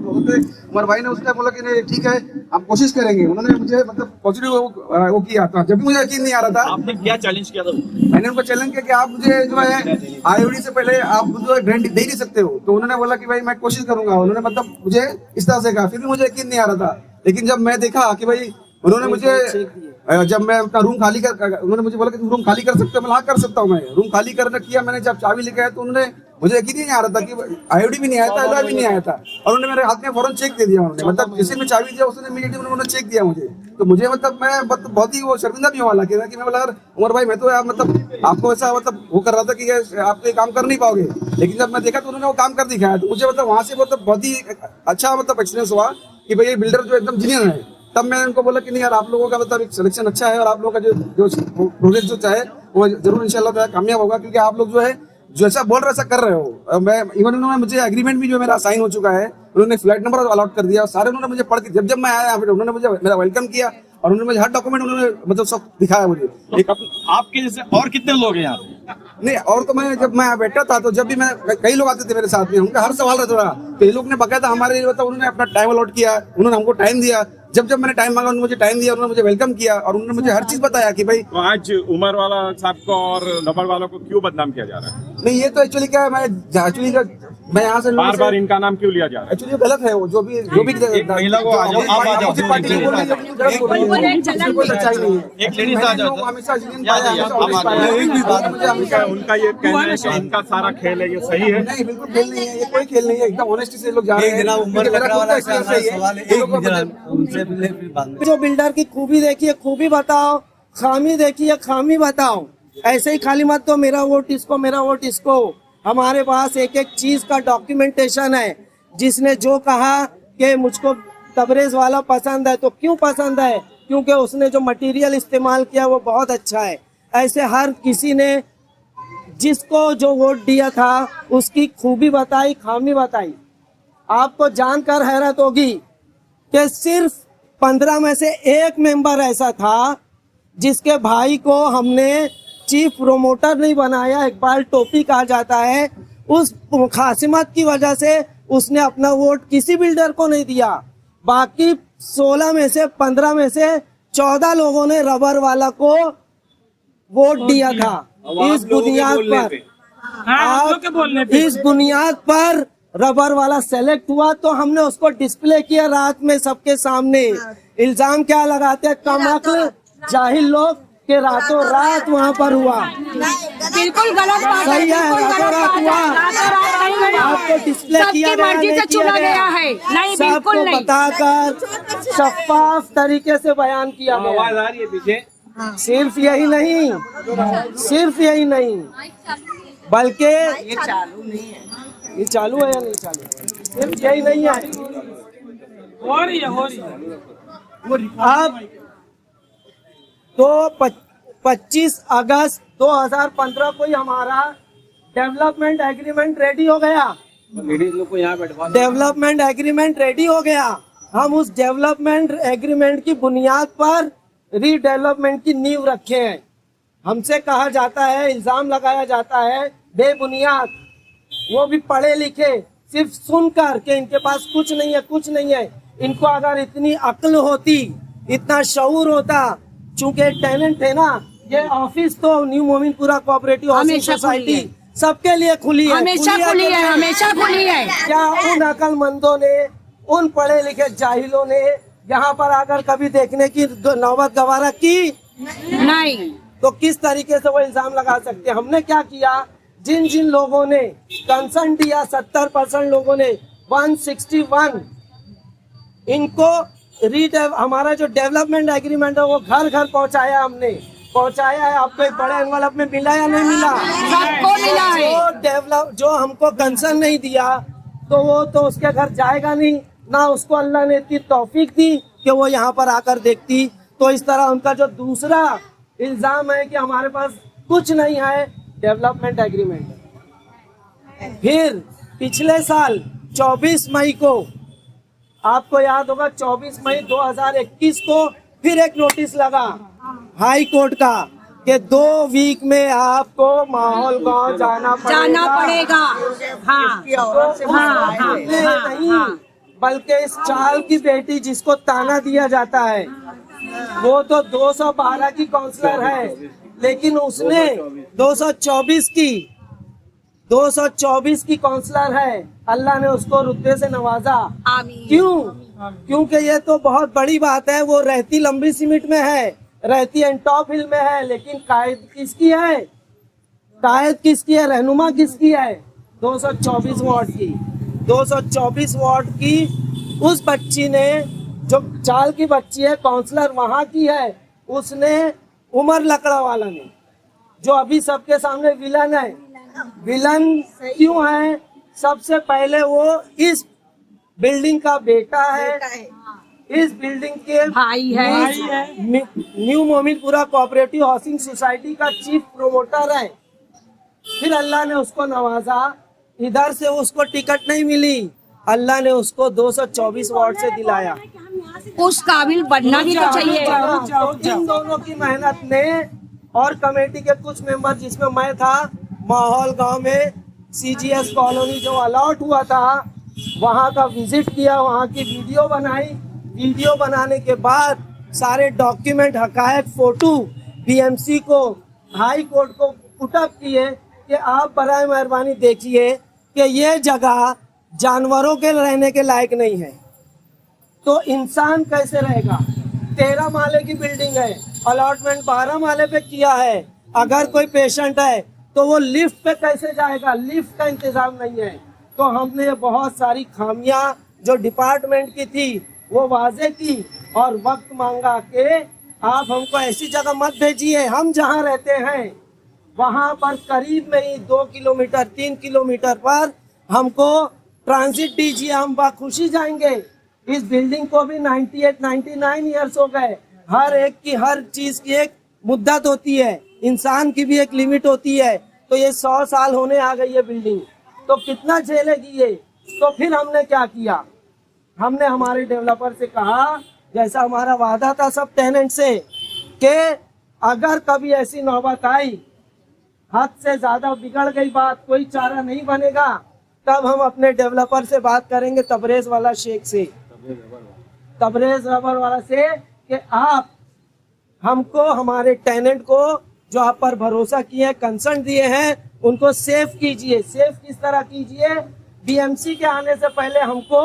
उमर भाई ने उसने बोला कि नहीं ठीक है हम कोशिश करेंगे। उन्होंने मुझे मतलब पॉजिटिव वो किया था, जब भी मुझे यकीन नहीं आ रहा था। आपने क्या चैलेंज किया था? मैंने उनको चैलेंज किया कि आप मुझे जो है आईओडी से पहले आप जो है रेंट दे नहीं सकते हो। तो उन्होंने बोला कि भाई मैं कोशिश करूंगा। उन्होंने मतलब मुझे इस तरह से कहा, फिर भी मुझे यकीन नहीं आ रहा था। लेकिन जब मैं देखा कि भाई उन्होंने मुझे जब मैं अपना रूम खाली कर उन्होंने मुझे बोला कि तुम रूम खाली कर सकते हो। मैं हाँ कर सकता हूँ। मैं रूम खाली करना किया मैंने। जब चाबी लेके आया तो उन्होंने मुझे यकीन ही नहीं आ रहा था कि आईओडी भी नहीं आया था, एलओआई भी नहीं आया था। और उन्होंने मेरे हाथ में फौरन चेक दे दिया। उन्होंने मतलब जैसे मैं चाबी दिया उसने इमीडिएटली उन्होंने चेक दिया मुझे। तो मुझे मतलब मैं बहुत ही वो शर्मिंदा भी हुआ कि मैं बोला यार उमर भाई मैं तो यार मतलब आपको ऐसा मतलब वो कर रहा था कि आप ये काम कर नहीं पाओगे। लेकिन जब मैं देखा तो उन्होंने वो काम कर दिखाया। तो मुझे मतलब वहां से मतलब बहुत ही अच्छा मतलब एक्सपीरियंस हुआ कि भाई ये बिल्डर जो एकदम जीनियस है। तब मैंने उनको बोला कि नहीं यार आप लोगों का मतलब एक सिलेक्शन अच्छा है और आप लोगों का जो प्रोजेक्ट जो चाहे वो जरूर इंशाल्लाह कामयाब होगा, क्योंकि आप लोग जो है जो ऐसा बोल रहे ऐसा कर रहे हो। मैं इवन उन्होंने मुझे एग्रीमेंट भी जो मेरा साइन हो चुका है, उन्होंने फ्लैट नंबर अलॉट कर दिया। सारे उन्होंने मुझे पढ़ के जब मैं आया फिर उन्होंने मुझे मेरा वेलकम किया और उन्होंने मुझे हर डॉक्यूमेंट उन्होंने मतलब सब दिखाया मुझे। एक आपके जैसे और कितने लोग हैं यहाँ पे? नहीं और तो मैं जब मैं बैठा था तो जब भी मैं कई लोग आते थे मेरे साथ में, उनका हर सवाल रहता था। तो ये लोग ने बकायदा हमारे लिए मतलब उन्होंने अपना टाइम अलॉट किया, उन्होंने हमको टाइम दिया। जब मैंने टाइम मांगा उन्होंने मुझे टाइम दिया, उन्होंने मुझे वेलकम किया और उन्होंने मुझे हर चीज बताया कि भाई तो आज उमर वाला साहब को और रबर वालों को क्यों बदनाम किया जा रहा है? नहीं ये तो एक्चुअली क्या है, मैं यहाँ से बार बार इनका नाम क्यों लिया जा रहा है? एक्चुअली गलत है वो जो भी महिला को आ जाओ, आप आ जाओ। कोई सच्चाई नहीं है। एक लेडीज आ जाओ। हमेशा उनका ये कहना है कि इनका सारा खेल है, ये सही है? नहीं बिल्कुल खेल नहीं है, ये कोई खेल नहीं है। एकदम ऑनेस्टी से लोग जा रहे हैं। जो बिल्डर की खूबी देखिए खूबी बताओ, खामी देखिए खामी बताओ। ऐसे ही खाली मत तो मेरा वोट इसको, मेरा वोट इसको। हमारे पास एक एक चीज का डॉक्यूमेंटेशन है। जिसने जो कहा कि मुझको तबरेज वाला पसंद है, तो क्यों पसंद है? क्योंकि उसने जो मटेरियल इस्तेमाल किया वो बहुत अच्छा है। ऐसे हर किसी ने जिसको जो वोट दिया था उसकी खूबी बताई, खामी बताई। आपको जानकर हैरत होगी कि सिर्फ 15 में से एक मेंबर ऐसा था जिसके भाई को हमने चीफ प्रोमोटर नहीं बनाया, इकबाल टोपी कहा जाता है। उस खासिमत की वजह से उसने अपना वोट किसी बिल्डर को नहीं दिया। बाकी 16 में से 15 में से 14 लोगों ने रबर वाला को वोट दिया था। इस बुनियाद पर इस बुनियाद पर रबर वाला सेलेक्ट हुआ, तो हमने उसको डिस्प्ले किया रात में सबके सामने। इल्जाम क्या लगाते हैं कमअक्ल जाहिल लोग के रातों रात वहाँ पर हुआ। बिल्कुल गलत बात है। सही है, रातों रात हुआ। आपको डिस्प्ले किया गया, मर्जी से चुना गया है। नहीं बिल्कुल सबको नहीं। बताकर शफाफ तरीके से बयान किया गया। आवाज आ रही है पीछे? सिर्फ यही नहीं, सिर्फ यही नहीं, बल्कि ये चालू नहीं है। ये चालू है या नहीं चालू? सिर्फ यही नहीं है, हो रही है। अब तो 25 अगस्त 2015 को ही हमारा डेवलपमेंट एग्रीमेंट रेडी हो गया। लेडीज लोग को यहाँ बैठवा डेवलपमेंट एग्रीमेंट रेडी हो गया। हम उस डेवलपमेंट एग्रीमेंट की बुनियाद पर रीडेवलपमेंट की नींव रखे हैं। हमसे कहा जाता है, इल्जाम लगाया जाता है बेबुनियाद, वो भी पढ़े लिखे, सिर्फ सुनकर के इनके पास कुछ नहीं है, कुछ नहीं है। इनको अगर इतनी अक्ल होती, इतना शऊर होता, चूंकि टेनेंट है ना, ये ऑफिस तो new Mominpura cooperative housing society सबके लिए खुली है, हमेशा खुली है, हमेशा खुली है। क्या उन अक्लमंदों ने उन पढ़े लिखे जाहिलों ने यहाँ पर आकर कभी देखने की नौबत गवारा की नहीं। तो किस तरीके से वो इल्जाम लगा सकते हैं? हमने क्या किया, जिन जिन लोगों ने कंसर्न दिया 70% लोगों ने 161 इनको हमारा जो डेवलपमेंट एग्रीमेंट है वो घर घर पहुंचाया, हमने पहुंचाया है। आपको एक बड़े एनवलप में मिला या नहीं मिला? सबको मिला है। जो हमको कंसर्न नहीं दिया तो वो तो उसके घर जाएगा नहीं ना, उसको अल्लाह ने इतनी तौफीक दी कि वो यहाँ पर आकर देखती। तो इस तरह उनका जो दूसरा इल्जाम है कि हमारे पास कुछ नहीं है डेवलपमेंट एग्रीमेंट। फिर पिछले साल 24 मई को, आपको याद होगा 24 मई 2021 को फिर एक नोटिस लगा हाई कोर्ट का कि 2 वीक में आपको माहौल गांव जाना पड़ेगा। हाँ, नहीं, बल्कि इस चाल की बेटी जिसको ताना दिया जाता है वो तो 212 की काउंसलर है, लेकिन उसने 224 की काउंसलर है। अल्लाह ने उसको रुतबे से नवाजा। क्यों? क्योंकि ये तो बहुत बड़ी बात है। वो रहती लंबी सीमिट में है, रहती एंटॉप हिल में है, लेकिन कायद किसकी है? कायद किसकी है? रहनुमा किसकी है? 224 वार्ड की। 224 वार्ड की उस बच्ची ने, जो चाल की बच्ची है, काउंसलर वहां की है, उसने उमर लकड़ावाला ने, जो अभी सबके सामने विलन है। विलन क्यों है? सबसे पहले वो इस बिल्डिंग का बेटा है, इस बिल्डिंग के भाई है, new Mominpura cooperative housing society का चीफ प्रोमोटर है। फिर अल्लाह ने उसको नवाजा, इधर से उसको टिकट नहीं मिली, अल्लाह ने उसको 224 वार्ड से दिलाया। उस काबिल बनना भी तो चाहिए। तो जिन दोनों की मेहनत ने और कमेटी के कुछ मेंबर जिसमें मैं था, माहौल गांव में CGS कॉलोनी जो अलॉट हुआ था वहां का विजिट किया, वहां की वीडियो बनाई। वीडियो बनाने के बाद सारे डॉक्यूमेंट, हकायक, फोटो BMC को, हाई कोर्ट को पुटअप किए कि आप बराए मेहरबानी देखिए कि ये जगह जानवरों के रहने के लायक नहीं है, तो इंसान कैसे रहेगा? 13 माले की बिल्डिंग है, अलॉटमेंट 12 माले पे किया है। अगर कोई पेशेंट है तो वो लिफ्ट पे कैसे जाएगा? लिफ्ट का इंतजाम नहीं है। तो हमने बहुत सारी खामियां जो डिपार्टमेंट की थी वो वाजे की और वक्त मांगा कि आप हमको ऐसी जगह मत भेजिए। हम जहां रहते हैं वहां पर करीब में ही 2 किलोमीटर 3 किलोमीटर पर हमको ट्रांजिट दीजिए, हम बाखुशी जाएंगे। इस बिल्डिंग को भी 98-99 ईयर्स हो गए। हर एक की, हर चीज की एक मुद्दत होती है, इंसान की भी एक लिमिट होती है। तो ये 100 साल होने आ गई है बिल्डिंग, तो कितना झेलेगी ये? तो फिर हमने क्या किया, हमने हमारे डेवलपर से कहा, जैसा हमारा वादा था सब टेनेंट से, कि अगर कभी ऐसी नौबत आई, हद से ज्यादा बिगड़ गई बात, कोई चारा नहीं बनेगा, तब हम अपने डेवलपर से बात करेंगे, तबरेज वाला शेख से, तबरेज रबर वाला से, कि आप हमको, हमारे टेनेंट को जो आप पर भरोसा किए, कंसर्न दिए हैं, उनको सेफ कीजिए। सेफ किस तरह कीजिए? BMC के आने से पहले हमको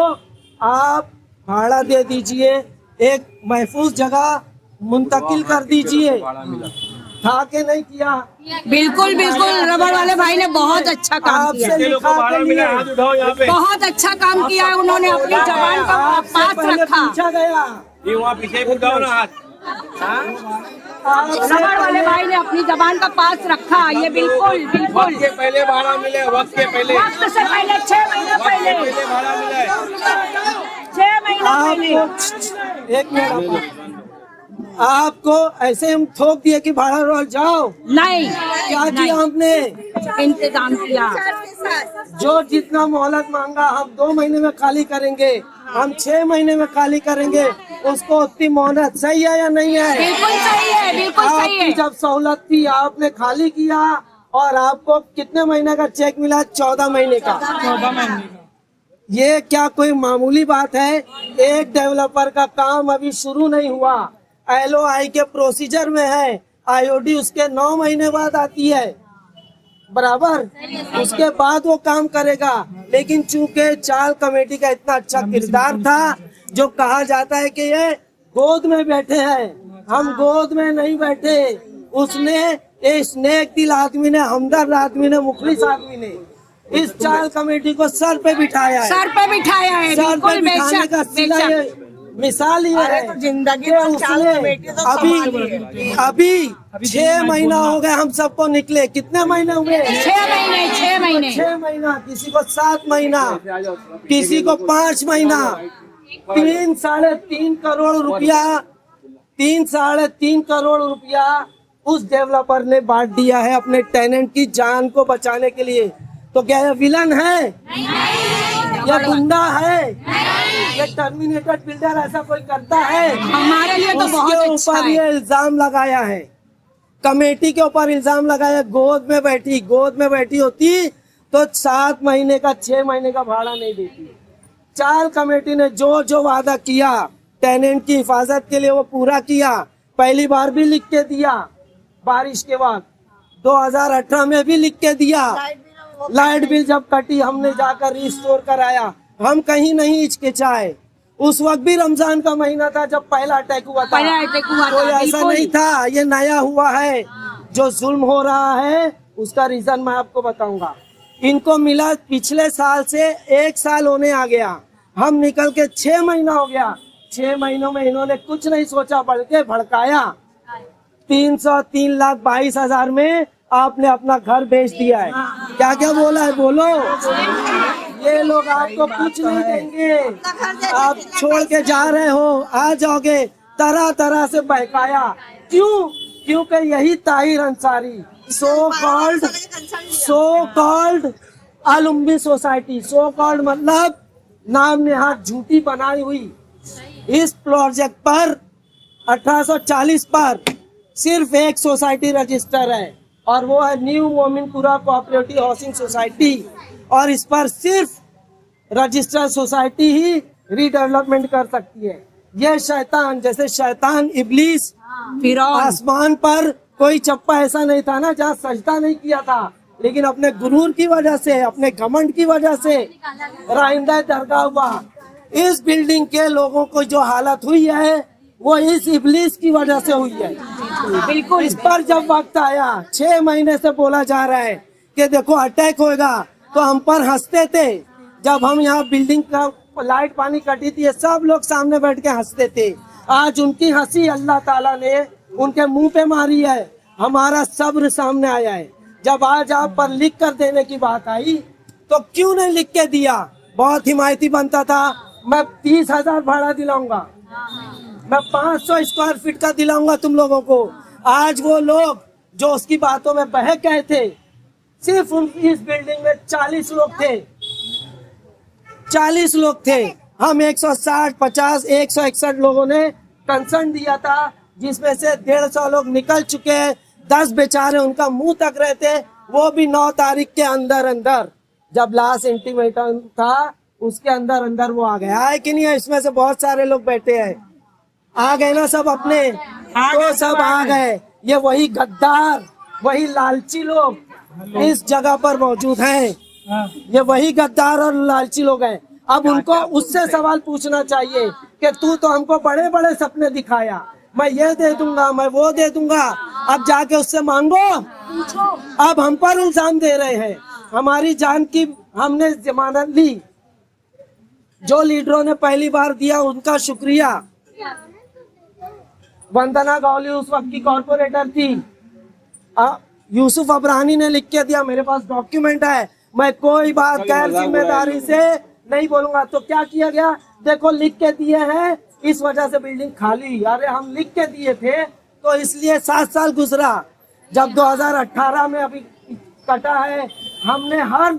आप भाड़ा दे दीजिए, एक महफूज जगह मुंतकिल कर दीजिए। था कि नहीं किया? बिल्कुल बिल्कुल, रबड़ वाले भाई ने बहुत अच्छा काम किया, आपसे लिखा के लिए बहुत अच्छा काम किया है। उन्होंने अपनी जबान का पास रखा। पूछा गया, ये वहाँ पीछे उठाओ ना हाथ। रबड़ वाले भाई ने अपनी जबान का पास रखा। ये बिल्कुल बिल्कुल वक्त के पहले भाड़ा मिले, वक्त के पहले, वक्त से पहले 6 महीने पहले भाड़ा मिला है। 6 महीने पहले। आपको एक मिनट, आपको ऐसे हम थोक दिए कि भाड़ा रोल जाओ? नहीं, क्या किया हमने? इंतजाम किया। जो जितना मोहलत मांगा, हम 2 महीने में खाली करेंगे, हम 6 महीने में खाली करेंगे, उसको उतनी मोहलत सही है या नहीं है? बिल्कुल सही है, बिल्कुल सही है। आपकी जब सहूलत थी आपने खाली किया, और आपको कितने महीने का चेक मिला? 14 महीने का। 14 महीने का। ये क्या कोई मामूली बात है? एक डेवलपर का काम अभी शुरू नहीं हुआ, LOI के प्रोसीजर में है, IOD उसके 9 महीने बाद आती है। बराबर, उसके बाद वो काम करेगा। लेकिन चूंकि चाल कमेटी का इतना अच्छा किरदार था, जो कहा जाता है कि ये गोद में बैठे हैं, हम गोद में नहीं बैठे। उसने इस नेक दिल आदमी ने, हमदर्द आदमी ने, मुखलिस आदमी ने इस चाल कमेटी को सर पे बिठाया है, सर पे बिठाया है, सर पे बिल्कुल बिठाने बेशक, का सीधा ये मिसाल ये है जिंदगी कि उसने अभी 6 महीना हो गए हम सबको निकले। कितने महीने हुए? 6 महीने 6 महीने 6 महीना, किसी को 7 महीना, किसी को 5 महीना। 3-3.5 करोड़ रुपया, 3-3.5 करोड़ रुपया उस डेवलपर ने बांट दिया है अपने टेनेंट की जान को बचाने के लिए। तो क्या ये विलन है? ये गुंडा है? ये टर्मिनेटेड बिल्डर ऐसा कोई करता है? हमारे लिए तो बहुत उसके अच्छा ऊपर है। ये इल्जाम लगाया है, कमेटी के ऊपर इल्जाम लगाया। गोद में बैठी होती तो 7 महीने का 6 महीने का भाड़ा नहीं देती। चाल कमेटी ने जो जो वादा किया टेनेंट की हिफाजत के लिए वो पूरा किया। पहली बार भी लिख के दिया, बारिश के बाद 2018 में भी लिख के दिया। लाइट बिल जब कटी हमने जाकर रिस्टोर कराया, हम कहीं नहीं हिचकिचाए। उस वक्त भी रमजान का महीना था जब पहला अटैक हुआ था, कोई ऐसा नहीं था। ये नया हुआ है। जो जुल्म हो रहा है उसका रीजन मैं आपको बताऊंगा। इनको मिला पिछले साल से 1 साल होने आ गया, हम निकल के 6 महीना हो गया। 6 महीनों में इन्होंने कुछ नहीं सोचा, बल्कि भड़काया। 3,22,000 में आपने अपना घर बेच दिया है। क्या क्या बोला है बोलो? ये लोग आपको कुछ नहीं देंगे, आप छोड़ के जा रहे हो, आ जाओगे। तरह तरह से बहकाया। क्यों? क्योंकि यही ताहिर अंसारी सो कॉल्ड अलुम्बी सोसाइटी, सो कॉल्ड मतलब नाम नेहाद झूठी बनाई हुई, इस प्रोजेक्ट पर 1840 पर सिर्फ एक सोसाइटी रजिस्टर है और वो है new Mominpura cooperative housing society. और इस पर सिर्फ रजिस्टर्ड सोसाइटी ही रीडेवलपमेंट कर सकती है। ये शैतान, जैसे शैतान इब्लीस आसमान पर कोई चप्पा ऐसा नहीं था ना जहाँ सजदा नहीं किया था, लेकिन अपने गुरूर की वजह से, अपने घमंड की वजह से राइंदा दरगाह हुआ। इस बिल्डिंग के लोगों को जो हालत हुई है वो इस इब्लीस की वजह से हुई है। बिल्कुल। इस पर जब वक्त आया, 6 महीने से बोला जा रहा है कि देखो अटैक होएगा, तो हम पर हंसते थे। जब हम यहाँ बिल्डिंग का लाइट पानी कटी थी, सब लोग सामने बैठ के हंसते थे। आज उनकी हंसी अल्लाह ताला ने उनके मुंह पे मारी है। हमारा सब्र सामने आया है। जब आज आप पर लिख कर देने की बात आई तो क्यों नहीं लिख के दिया? बहुत हिमायती बनता था, मैं 30,000 भाड़ा दिलाऊंगा, मैं 500 स्क्वायर फीट का दिलाऊंगा तुम लोगों को। आज वो लोग जो उसकी बातों में बहक गए थे, सिर्फ इस बिल्डिंग में 40 लोग थे, 40 लोग थे। हम 160, 50, 161 लोगों ने कंसर्न दिया था, जिसमें से 150 लोग निकल चुके हैं। 10 बेचारे उनका मुंह तक रहे थे, वो भी 9 तारीख के अंदर जब लास्ट इंटीमेटम था उसके अंदर वो आ गया है कि नहीं है? इसमें से बहुत सारे लोग बैठे हैं, आ गए ना सब अपने, तो सब आ गए। ये वही गद्दार, वही लालची लोग इस जगह पर मौजूद हैं। ये वही गद्दार और लालची लोग हैं। अब उनको उससे सवाल पूछना चाहिए कि तू तो हमको बड़े बड़े सपने दिखाया, मैं ये दे दूंगा, मैं वो दे दूंगा, अब जाके उससे मांगो। अब हम पर इल्जाम दे रहे हैं। हमारी जान की हमने जमानत ली। जो लीडरों ने पहली बार दिया उनका शुक्रिया। वंदना गौली उस वक्त की कॉर्पोरेटर थी, यूसुफ अब्राहनी ने लिख के दिया, मेरे पास डॉक्यूमेंट है, मैं कोई बात गैर जिम्मेदारी से नहीं बोलूंगा। तो क्या किया गया? देखो लिख के दिए हैं, इस वजह से बिल्डिंग खाली। अरे हम लिख के दिए थे तो इसलिए 7 साल गुजरा। जब 2018 में अभी कटा है, हमने हर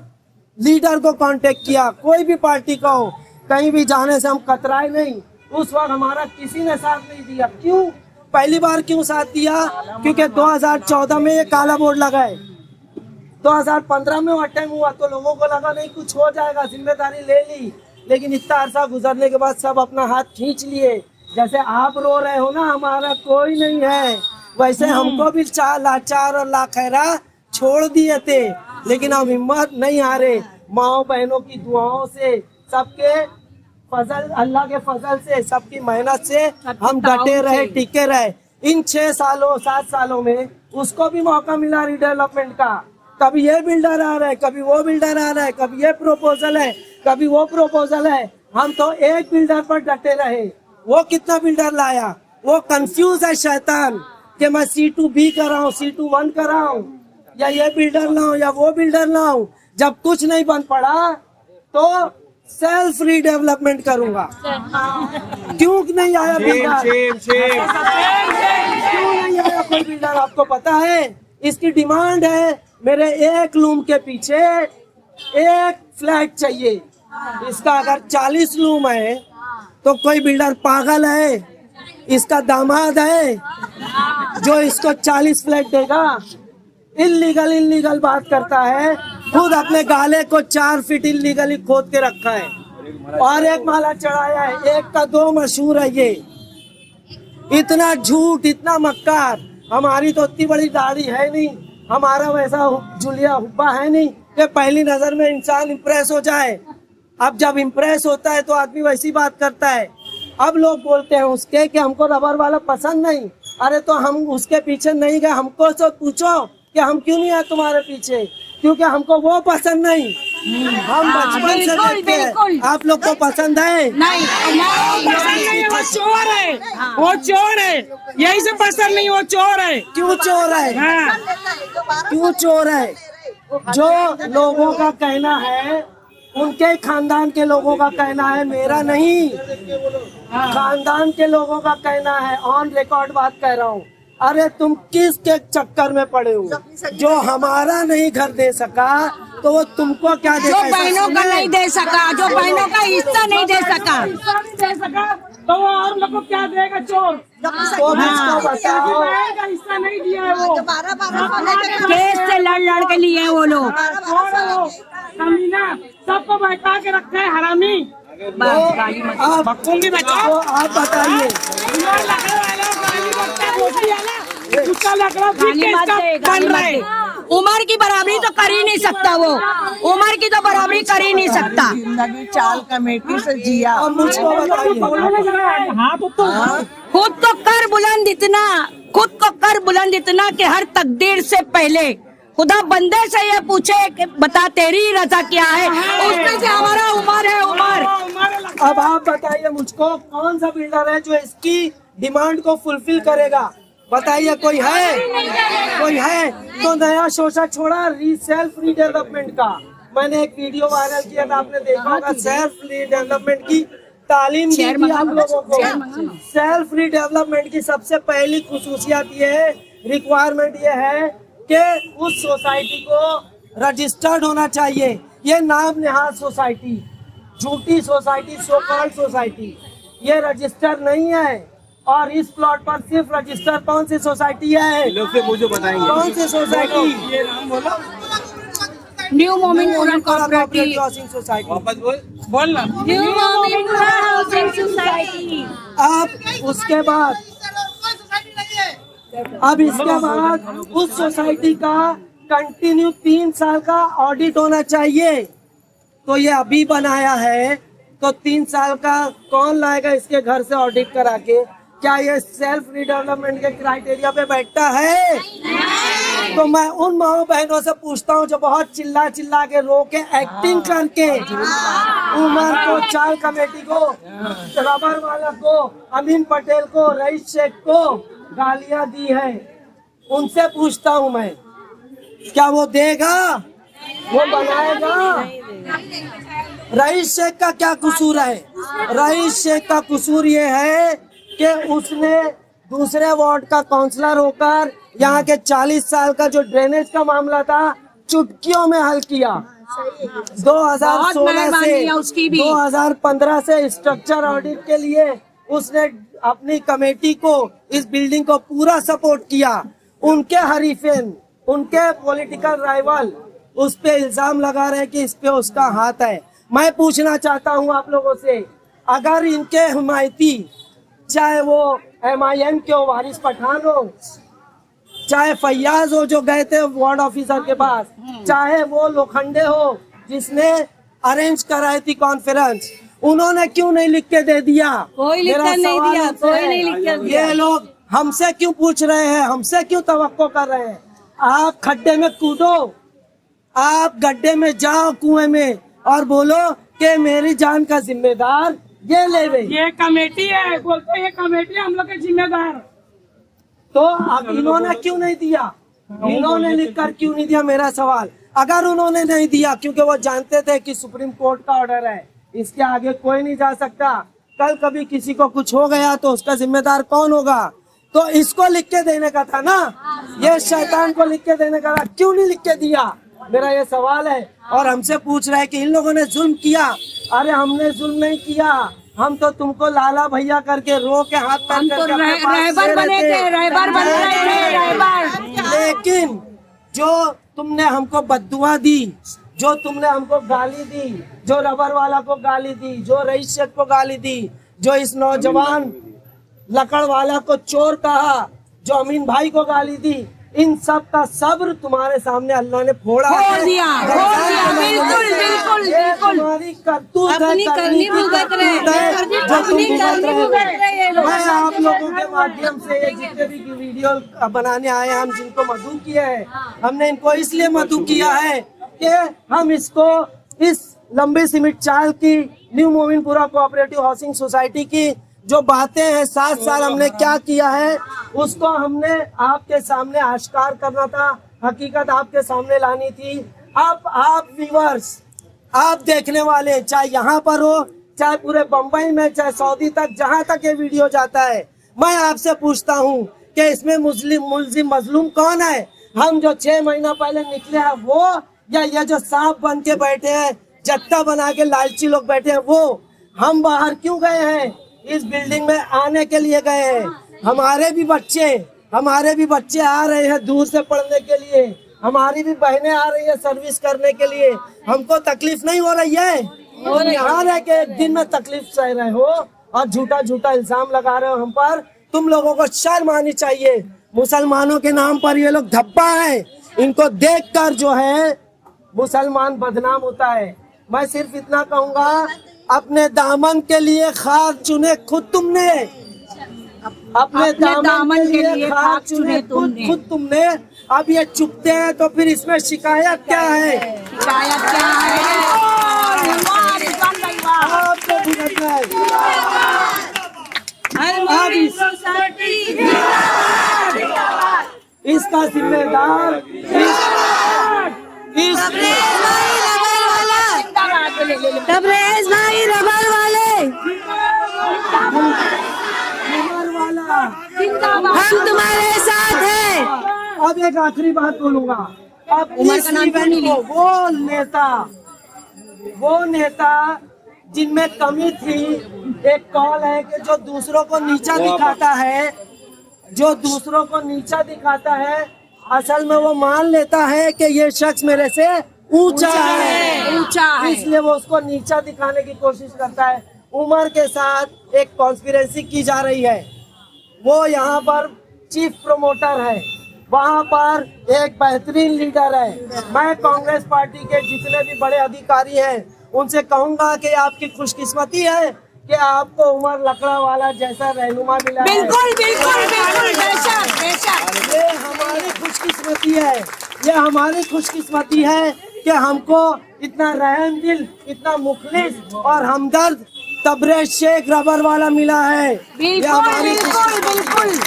लीडर को कांटेक्ट किया, कोई भी पार्टी का हो, कहीं भी जाने से हम कतराए नहीं। उस वक्त हमारा किसी ने साथ नहीं दिया। क्यों? पहली बार क्यों साथ दिया? क्योंकि 2014 में ये काला बोर्ड लगा है, 2015 में वो अटैक हुआ तो लोगों को लगा नहीं कुछ हो जाएगा, जिम्मेदारी ले ली। लेकिन इतना अरसा गुजरने के बाद सब अपना हाथ खींच लिए। जैसे आप रो रहे हो ना हमारा कोई नहीं है, वैसे हमको भी लाचार और लाखैरा छोड़ दिए थे, लेकिन अब हिम्मत नहीं हारे। माओ बहनों की दुआओं से, सबके फजल, अल्लाह के फजल से, सबकी मेहनत से हम डटे रहे, टिके रहे। इन 6 सालों 7 सालों में उसको भी मौका मिला रिडेवलपमेंट का। कभी ये बिल्डर आ रहा है, कभी वो बिल्डर आ रहा है, कभी ये प्रपोजल है, कभी वो प्रपोजल है। हम तो एक बिल्डर पर डटे रहे। वो कितना बिल्डर लाया, वो कंफ्यूज है शैतान कि मैं C2B कराऊं, C2-1 कराऊं, या ये बिल्डर लाऊं या वो बिल्डर लाऊं। जब कुछ नहीं बन पड़ा तो सेल्फ रीडेवलपमेंट करूंगा। क्यों नहीं आया बिल्डर? क्यों नहीं आया कोई बिल्डर? आपको पता है इसकी डिमांड है, मेरे 1 लूम के पीछे 1 फ्लैट चाहिए। इसका अगर 40 लूम है तो कोई बिल्डर पागल है? इसका दामाद है जो इसको 40 फ्लैट देगा? इल्लीगल बात करता है। खुद अपने गाले को 4 फीट इल्लीगली खोद के रखा है और एक माला चढ़ाया है। 1 का 2 मशहूर है ये। इतना झूठ, इतना मक्कार। हमारी तो इतनी बड़ी दाढ़ी है नहीं, हमारा वैसा जुलिया हुब्बा है नहीं कि पहली नजर में इंसान इम्प्रेस हो जाए। अब जब इम्प्रेस होता है तो आदमी वैसी बात करता है। अब लोग बोलते हैं उसके कि हमको रबर वाला पसंद नहीं। अरे तो हम उसके पीछे नहीं गए, हमको तो पूछो कि हम क्यों नहीं आए तुम्हारे पीछे, क्योंकि हमको वो पसंद नहीं। हम बचपन से देखते हैं। आप लोग को पसंद है? नहीं, वो चोर है, वो चोर है, यही से पसंद नहीं, वो चोर है। क्यों चोर है? क्यों चोर है? जो लोगों का कहना है, उनके खानदान के लोगों का कहना है, मेरा नहीं। खानदान के लोगों का कहना है, ऑन रिकॉर्ड बात कह रहा हूँ। अरे तुम किस के चक्कर में पड़े हो? जो हमारा नहीं घर दे सका तो वो तुमको क्या दे? जो बहनों का नहीं दे सका, जो बहनों का हिस्सा नहीं दे सका, तो वो और लोगों को क्या देगा? चोर। तो मुझको बताओ। का हिस्सा नहीं दिया है वो, केस से लड़ के लिए है वो लोग। कमीना सबको बैठा के रखा है, हरामी। आप बताइए, उम्र की बराबरी तो कर ही नहीं सकता वो, उम्र की तो बराबरी कर ही नहीं सकता। जिंदगी चाल कमेटी से जिया। अब मुझको बताइए। खुद को कर बुलंद इतना, खुद को कर बुलंद इतना कि हर तकदीर से पहले खुदा बंदे से ये पूछे कि बता तेरी रजा क्या है, उसमें से हमारा उम्र है, उम्र। अब आप बताइए मुझको, कौन सा बिल्डर है जो इसकी डिमांड को फुलफिल करेगा? बताइए, कोई है? कोई है? तो नया शोषा छोड़ा सेल्फ रीडेवलपमेंट का। मैंने एक वीडियो वायरल किया था, आपने देखा होगा। सेल्फ रीडेवलपमेंट की तालीम दी थी आप लोगों को। सेल्फ रीडेवलपमेंट की सबसे पहली खुसूसियत ये है, रिक्वायरमेंट ये है कि उस सोसाइटी को रजिस्टर्ड होना चाहिए। ये नाम नेहाद सोसाइटी, झूठी सोसाइटी, सो कॉल्ड सोसाइटी, ये रजिस्टर नहीं है। और इस प्लॉट पर सिर्फ रजिस्टर कौन सी सोसाइटी है? लोग से मुझे बताएंगे कौन सी सोसाइटी? ये नाम बोलो। New Mominpura cooperative housing society. वापस बोल ना। New Mominpura housing society. अब उसके बाद, अब इसके बाद उस सोसाइटी का कंटिन्यू 3 साल का ऑडिट होना चाहिए। तो ये अभी बनाया है, तो 3 साल का कौन लाएगा इसके घर से ऑडिट करा के? क्या ये सेल्फ रिडेवलपमेंट के क्राइटेरिया पे बैठता है? तो मैं उन माओ बहनों से पूछता हूँ जो बहुत चिल्ला चिल्ला के रो के एक्टिंग करके उमर को, चाल कमेटी को, रबर वाला को, अमीन पटेल को, रईस शेख को गालियां दी है, उनसे पूछता हूँ मैं, क्या वो देगा? वो बनाएगा? रईस शेख का क्या कसूर है? रईस शेख का कसूर ये है कि उसने दूसरे वार्ड का काउंसलर होकर यहाँ के 40 साल का जो ड्रेनेज का मामला था चुटकियों में हल किया। 2016 से 2015 से स्ट्रक्चर ऑडिट के लिए उसने अपनी कमेटी को, इस बिल्डिंग को पूरा सपोर्ट किया। उनके हरीफिन, उनके पॉलिटिकल राइवल उस पे इल्जाम लगा रहे कि इस पे उसका हाथ है। मैं पूछना चाहता हूं आप लोगों से, अगर इनके हिमायती, चाहे वो MIM के वारिस पठान हो, चाहे फैयाज हो जो गए थे वार्ड ऑफिसर के पास, चाहे वो लोखंडे हो जिसने अरेंज कराई थी कॉन्फ्रेंस, उन्होंने क्यों नहीं लिख के दे दिया? कोई लिख मेरा कर नहीं सवाल दिया, इनसे कोई है। नहीं लिख कर दिया। ये लोग हमसे क्यों पूछ रहे हैं, हमसे क्यों तवक्को कर रहे हैं? आप खड्डे में कूदो, आप गड्ढे में जाओ कुएं में और बोलो कि मेरी जान का जिम्मेदार ये ले। ये कमेटी है, बोलते हैं ये कमेटी हम लोग के जिम्मेदार। तो अब इन्होंने क्यों नहीं दिया? इन्होंने लिखकर क्यों नहीं दिया? मेरा सवाल, अगर उन्होंने नहीं दिया क्योंकि वो जानते थे कि सुप्रीम कोर्ट का ऑर्डर है, इसके आगे कोई नहीं जा सकता, कल कभी किसी को कुछ हो गया तो उसका जिम्मेदार कौन होगा? तो इसको लिख के देने का था ना, ये शैतान को लिख के देने का था, क्यों नहीं लिख के दिया? मेरा ये सवाल है। और हमसे पूछ रहे हैं कि इन लोगों ने जुल्म किया। अरे हमने जुल्म नहीं किया, हम तो तुमको लाला भैया करके रो के हाथ पैर हम तो करके अपने पास रहबर ले बने रहे थे, रहबर बन रहे थे, रहबर। लेकिन जो तुमने हमको बद्दुआ दी, जो तुमने हमको गाली दी, जो रबर वाला को गाली दी, जो रईस शेख को गाली दी, जो इस नौजवान लकड़ वाला को चोर कहा, जो अमीन भाई को गाली दी, इन सब का सब्र तुम्हारे सामने अल्लाह ने फोड़ा फोड़ दिया, बिल्कुल बिल्कुल बिल्कुल। तुम्हारी करतूत है, अपनी करनी भुगत रहे हैं, जो तुम अपनी करनी भुगत रहे हैं ये लोग। मैं आप लोगों के माध्यम से ये जितने भी वीडियो बनाने आए हैं, हम जिनको मधु किया है, हमने इनको इसलिए मधु किया है कि हम इसको इस लंबी सीमित चाल की new Mominpura cooperative housing society की जो बातें हैं, 7 साल हमने क्या किया है, उसको हमने आपके सामने आश्कार करना था, हकीकत आपके सामने लानी थी। अब आप व्यूअर्स, आप देखने वाले, चाहे यहाँ पर हो, चाहे पूरे बम्बई में, चाहे सऊदी तक, जहाँ तक ये वीडियो जाता है, मैं आपसे पूछता हूँ कि इसमें मुल्जिम मजलूम कौन है? हम जो 6 महीना पहले निकले हैं वो, या ये जो सांप बन के बैठे हैं, जत्ता बना के लालची लोग बैठे हैं वो? हम बाहर क्यों गए हैं? इस बिल्डिंग में आने के लिए गए हैं। हमारे भी बच्चे आ रहे हैं दूर से पढ़ने के लिए, हमारी भी बहनें आ रही है सर्विस करने के लिए। हमको तकलीफ नहीं हो रही है? तुम यहाँ रह के एक दिन में तकलीफ सह रहे हो और झूठा झूठा इल्जाम लगा रहे हो हम पर। तुम लोगों को शर्म आनी चाहिए। मुसलमानों के नाम पर ये लोग धब्बा है, इनको देखकर जो है मुसलमान बदनाम होता है। मैं सिर्फ इतना कहूँगा, अपने दामन के लिए खाक चुने खुद तुमने, अपने दामन के लिए खाक चुने खुद तुमने। अब ये चुपते हैं तो फिर इसमें शिकायत क्या है? शिकायत क्या है? आपको भुगतना है। इसका जिम्मेदार तबरेज भाई रबर वाले, हम तुम्हारे साथ हैं। अब एक आखिरी बात बोलूंगा। अब उमर का नाम क्यों नहीं लिया? वो नेता जिनमें कमी थी, एक कॉल है कि जो दूसरों को नीचा दिखाता है, जो दूसरों को नीचा दिखाता है, असल में वो मान लेता है कि ये शख्स मेरे से ऊंचा है, इसलिए वो उसको नीचा दिखाने की कोशिश करता है। उमर के साथ एक कॉन्स्पिरेसी की जा रही है। वो यहाँ पर चीफ प्रमोटर है, वहाँ पर एक बेहतरीन लीडर है। मैं कांग्रेस पार्टी के जितने भी बड़े अधिकारी हैं उनसे कहूँगा कि आपकी खुशकिस्मती है कि आपको उमर लकड़ा वाला जैसा रहनुमा मिला है। बिल्कुल बिल्कुल बिल्कुल, बेशक बेशक। ये हमारी खुशकिस्मती है, ये हमारी खुशकिस्मती है कि हमको इतना रहम दिल, इतना मुखलिस और हमदर्द तबरेज शेख रबर वाला मिला है। ये हमारी बिल्कुल।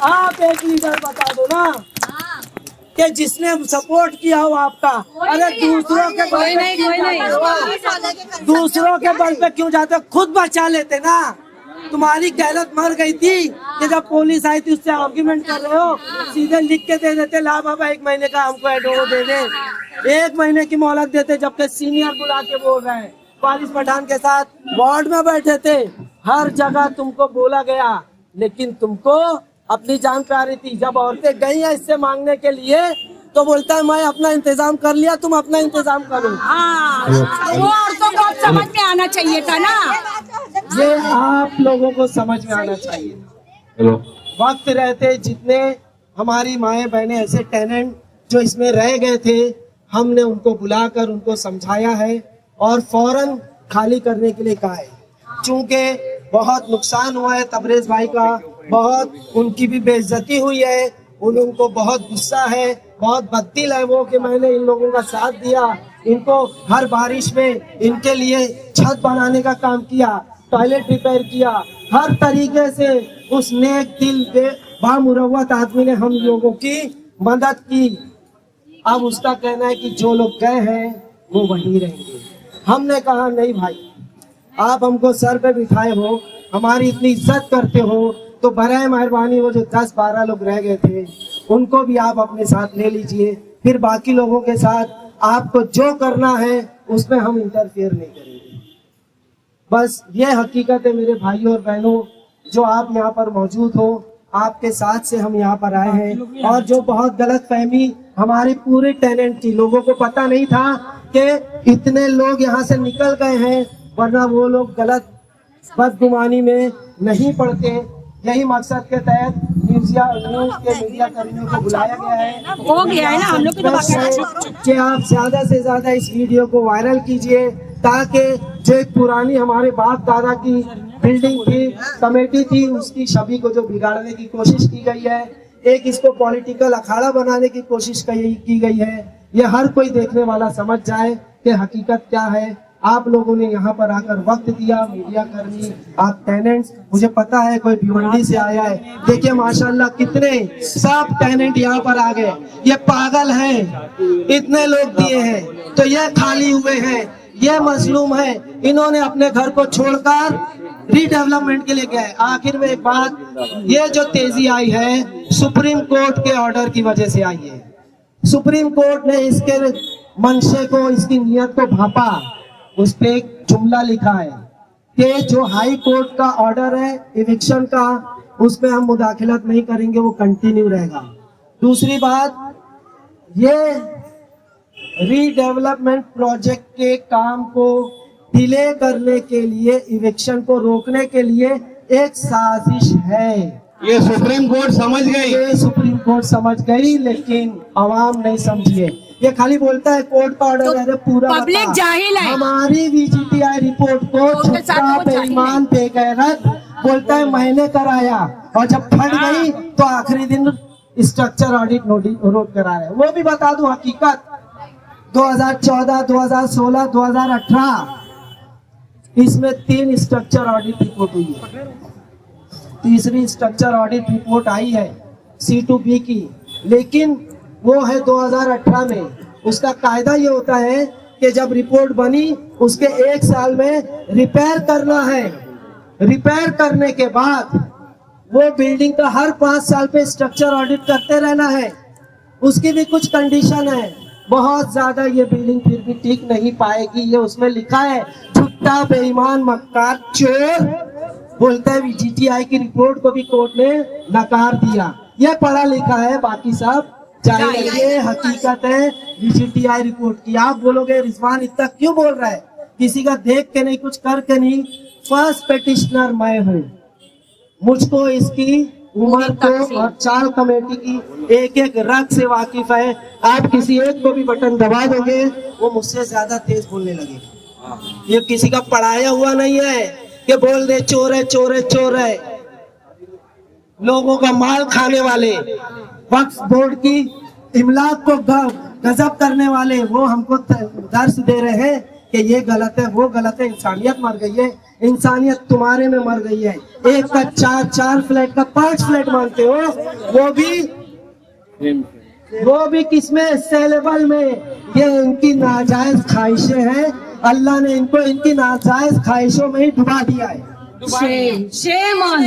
आप एक लीडर बता दो ना कि जिसने सपोर्ट किया हो आपका। अरे दूसरों के बल पे दूसरों के बल पे क्यों जाते हो? खुद बचा लेते ना। तुम्हारी गैरत मर गई थी कि जब पुलिस आई थी उससे आर्ग्यूमेंट कर रहे हो, सीधे लिख के दे देते, ला बाबा 1 महीने का हमको एडो दे दे, 1 महीने की मोहलत देते। जबकि सीनियर बुला के बोल रहे हैं, वारिस पठान के साथ वार्ड में बैठे थे, हर जगह तुमको बोला गया, लेकिन तुमको अपनी जान प्यारी थी। जब औरतें गई हैं इससे मांगने के लिए तो बोलता है मैं अपना इंतजाम कर लिया, तुम अपना इंतजाम करो। वो औरतों को अब समझ में आना चाहिए था ना। ये आप लोगों को समझ में आना चाहिए। वक्त रहते जितने हमारी माएँ बहनें ऐसे टेनेंट जो इसमें रह गए थे, हमने उनको बुलाकर उनको समझाया है और फौरन खाली करने के लिए कहा है। चूंकि बहुत नुकसान हुआ है तबरेज भाई का, बहुत उनकी भी बेइज्जती हुई है, उनको बहुत गुस्सा है, बहुत बददिल है वो कि मैंने इन लोगों का साथ दिया, इनको हर बारिश में इनके लिए छत बनाने का काम किया, टॉयलेट रिपेयर किया, हर तरीके से उस नेक दिल के बामुरव्वत आदमी ने हम लोगों की मदद की। अब उसका कहना है कि जो लोग गए हैं वो वहीं रहेंगे। हमने कहा नहीं भाई, आप हमको सर पे बिठाए हो, हमारी इतनी इज्जत करते हो, तो बराए मेहरबानी वो जो 10-12 लोग रह गए थे उनको भी आप अपने साथ ले लीजिए, फिर बाकी लोगों के साथ आपको जो करना है उसमें हम इंटरफेयर नहीं करेंगे। बस ये हकीकत है मेरे भाइयों और बहनों, जो आप यहाँ पर मौजूद हो, आपके साथ से हम यहाँ पर आए हैं। और जो बहुत गलत फहमी हमारे पूरे टेनेंट की, लोगों को पता नहीं था कि इतने लोग यहाँ से निकल गए हैं, वरना वो लोग गलत बदगुमानी में नहीं पड़ते। यही मकसद के तहत न्यूज़ के मीडिया कर्मियों को बुलाया गया है। हो गया है ना, हम लोग कि आप ज्यादा से ज्यादा इस वीडियो को वायरल कीजिए, ताकि जो एक पुरानी हमारे बाप दादा की बिल्डिंग थी, कमेटी थी, उसकी छवि को जो बिगाड़ने की कोशिश की गई है, एक इसको पॉलिटिकल अखाड़ा बनाने की कोशिश की गई है, ये हर कोई देखने वाला समझ जाए कि हकीकत क्या है। आप लोगों ने यहाँ पर आकर वक्त दिया, मीडिया कर्मी, आप टेनेंट्स, मुझे पता है कोई भिवंडी से आया है, देखिए माशाल्लाह कितने सब टेनेंट यहाँ पर आ गए। ये पागल हैं, इतने लोग दिए हैं तो ये खाली हुए हैं, ये मजलूम है, इन्होंने अपने घर को छोड़कर रीडेवलपमेंट के लिए गए। आखिर में एक बात, ये जो तेजी आई है सुप्रीम कोर्ट के ऑर्डर की वजह से आई है। सुप्रीम कोर्ट ने इसके मंशे को, इसकी नीयत को भापा, उस पे एक जुमला लिखा है कि जो हाई कोर्ट का ऑर्डर है इविक्शन का, उसमें हम मुदाखिलत नहीं करेंगे, वो कंटिन्यू रहेगा। दूसरी बात, ये रीडेवलपमेंट प्रोजेक्ट के काम को डिले करने के लिए, इविक्शन को रोकने के लिए एक साजिश है। ये सुप्रीम कोर्ट समझ गई, ये सुप्रीम कोर्ट समझ गई, लेकिन आवाम नहीं समझी है। ये खाली बोलता है कोर्ट का ऑर्डर है, पूरा पब्लिक जाहिल है। हमारी VGTI रिपोर्ट को छुट्टा बेईमान बेगैरत बोलता है मैंने कराया, और जब फट गई तो आखिरी दिन स्ट्रक्चर ऑडिट नोट करा है। वो भी बता दूं हकीकत, 2014, 2016, 2018 इसमें 3 स्ट्रक्चर ऑडिट रिपोर्ट हुई है। तीसरी स्ट्रक्चर ऑडिट रिपोर्ट आई है C2B की, लेकिन वो है 2018 में। उसका कायदा ये होता है कि जब रिपोर्ट बनी उसके 1 साल में रिपेयर करना है, रिपेयर करने के बाद वो बिल्डिंग का हर 5 साल पे स्ट्रक्चर ऑडिट करते रहना है। उसकी भी कुछ कंडीशन है, बहुत ज्यादा ये बिल्डिंग फिर भी टिक नहीं पाएगी, ये उसमें लिखा है। झूठा बेईमान मक्कार चोर बोलता है VGTI की रिपोर्ट को भी कोर्ट ने नकार दिया। ये पढ़ा लिखा है, बाकी सब जाहिल है। ये हकीकत है VGTI रिपोर्ट की। आप बोलोगे रिजवान इतना क्यों बोल रहा है, किसी का देख के नहीं, कुछ करके नहीं। फर्स्ट पेटिशनर मैं हूँ, मुझको इसकी उम्र को और चाल कमेटी की एक एक रग से वाकिफ है। आप किसी एक को भी बटन दबा दोगे वो मुझसे ज्यादा तेज बोलने लगेगा। ये किसी का पढ़ाया हुआ नहीं है कि बोल दे चोर है, चोर है, चोर है। लोगों का माल खाने वाले, वक्फ बोर्ड की इमलाक को गजब करने वाले, वो हमको दर्श दे रहे हैं कि ये गलत है, वो गलत है। इंसानियत मर गई है, इंसानियत तुम्हारे में मर गई है। एक का 4 फ्लैट का 5 फ्लैट मांगते हो, वो भी किसमें, सेलेबल में। ये इनकी नाजायज ख्वाहिशें हैं, अल्लाह ने इनको इनकी नाजायज ख्वाहिशों में ही डुबा दिया है। Shame on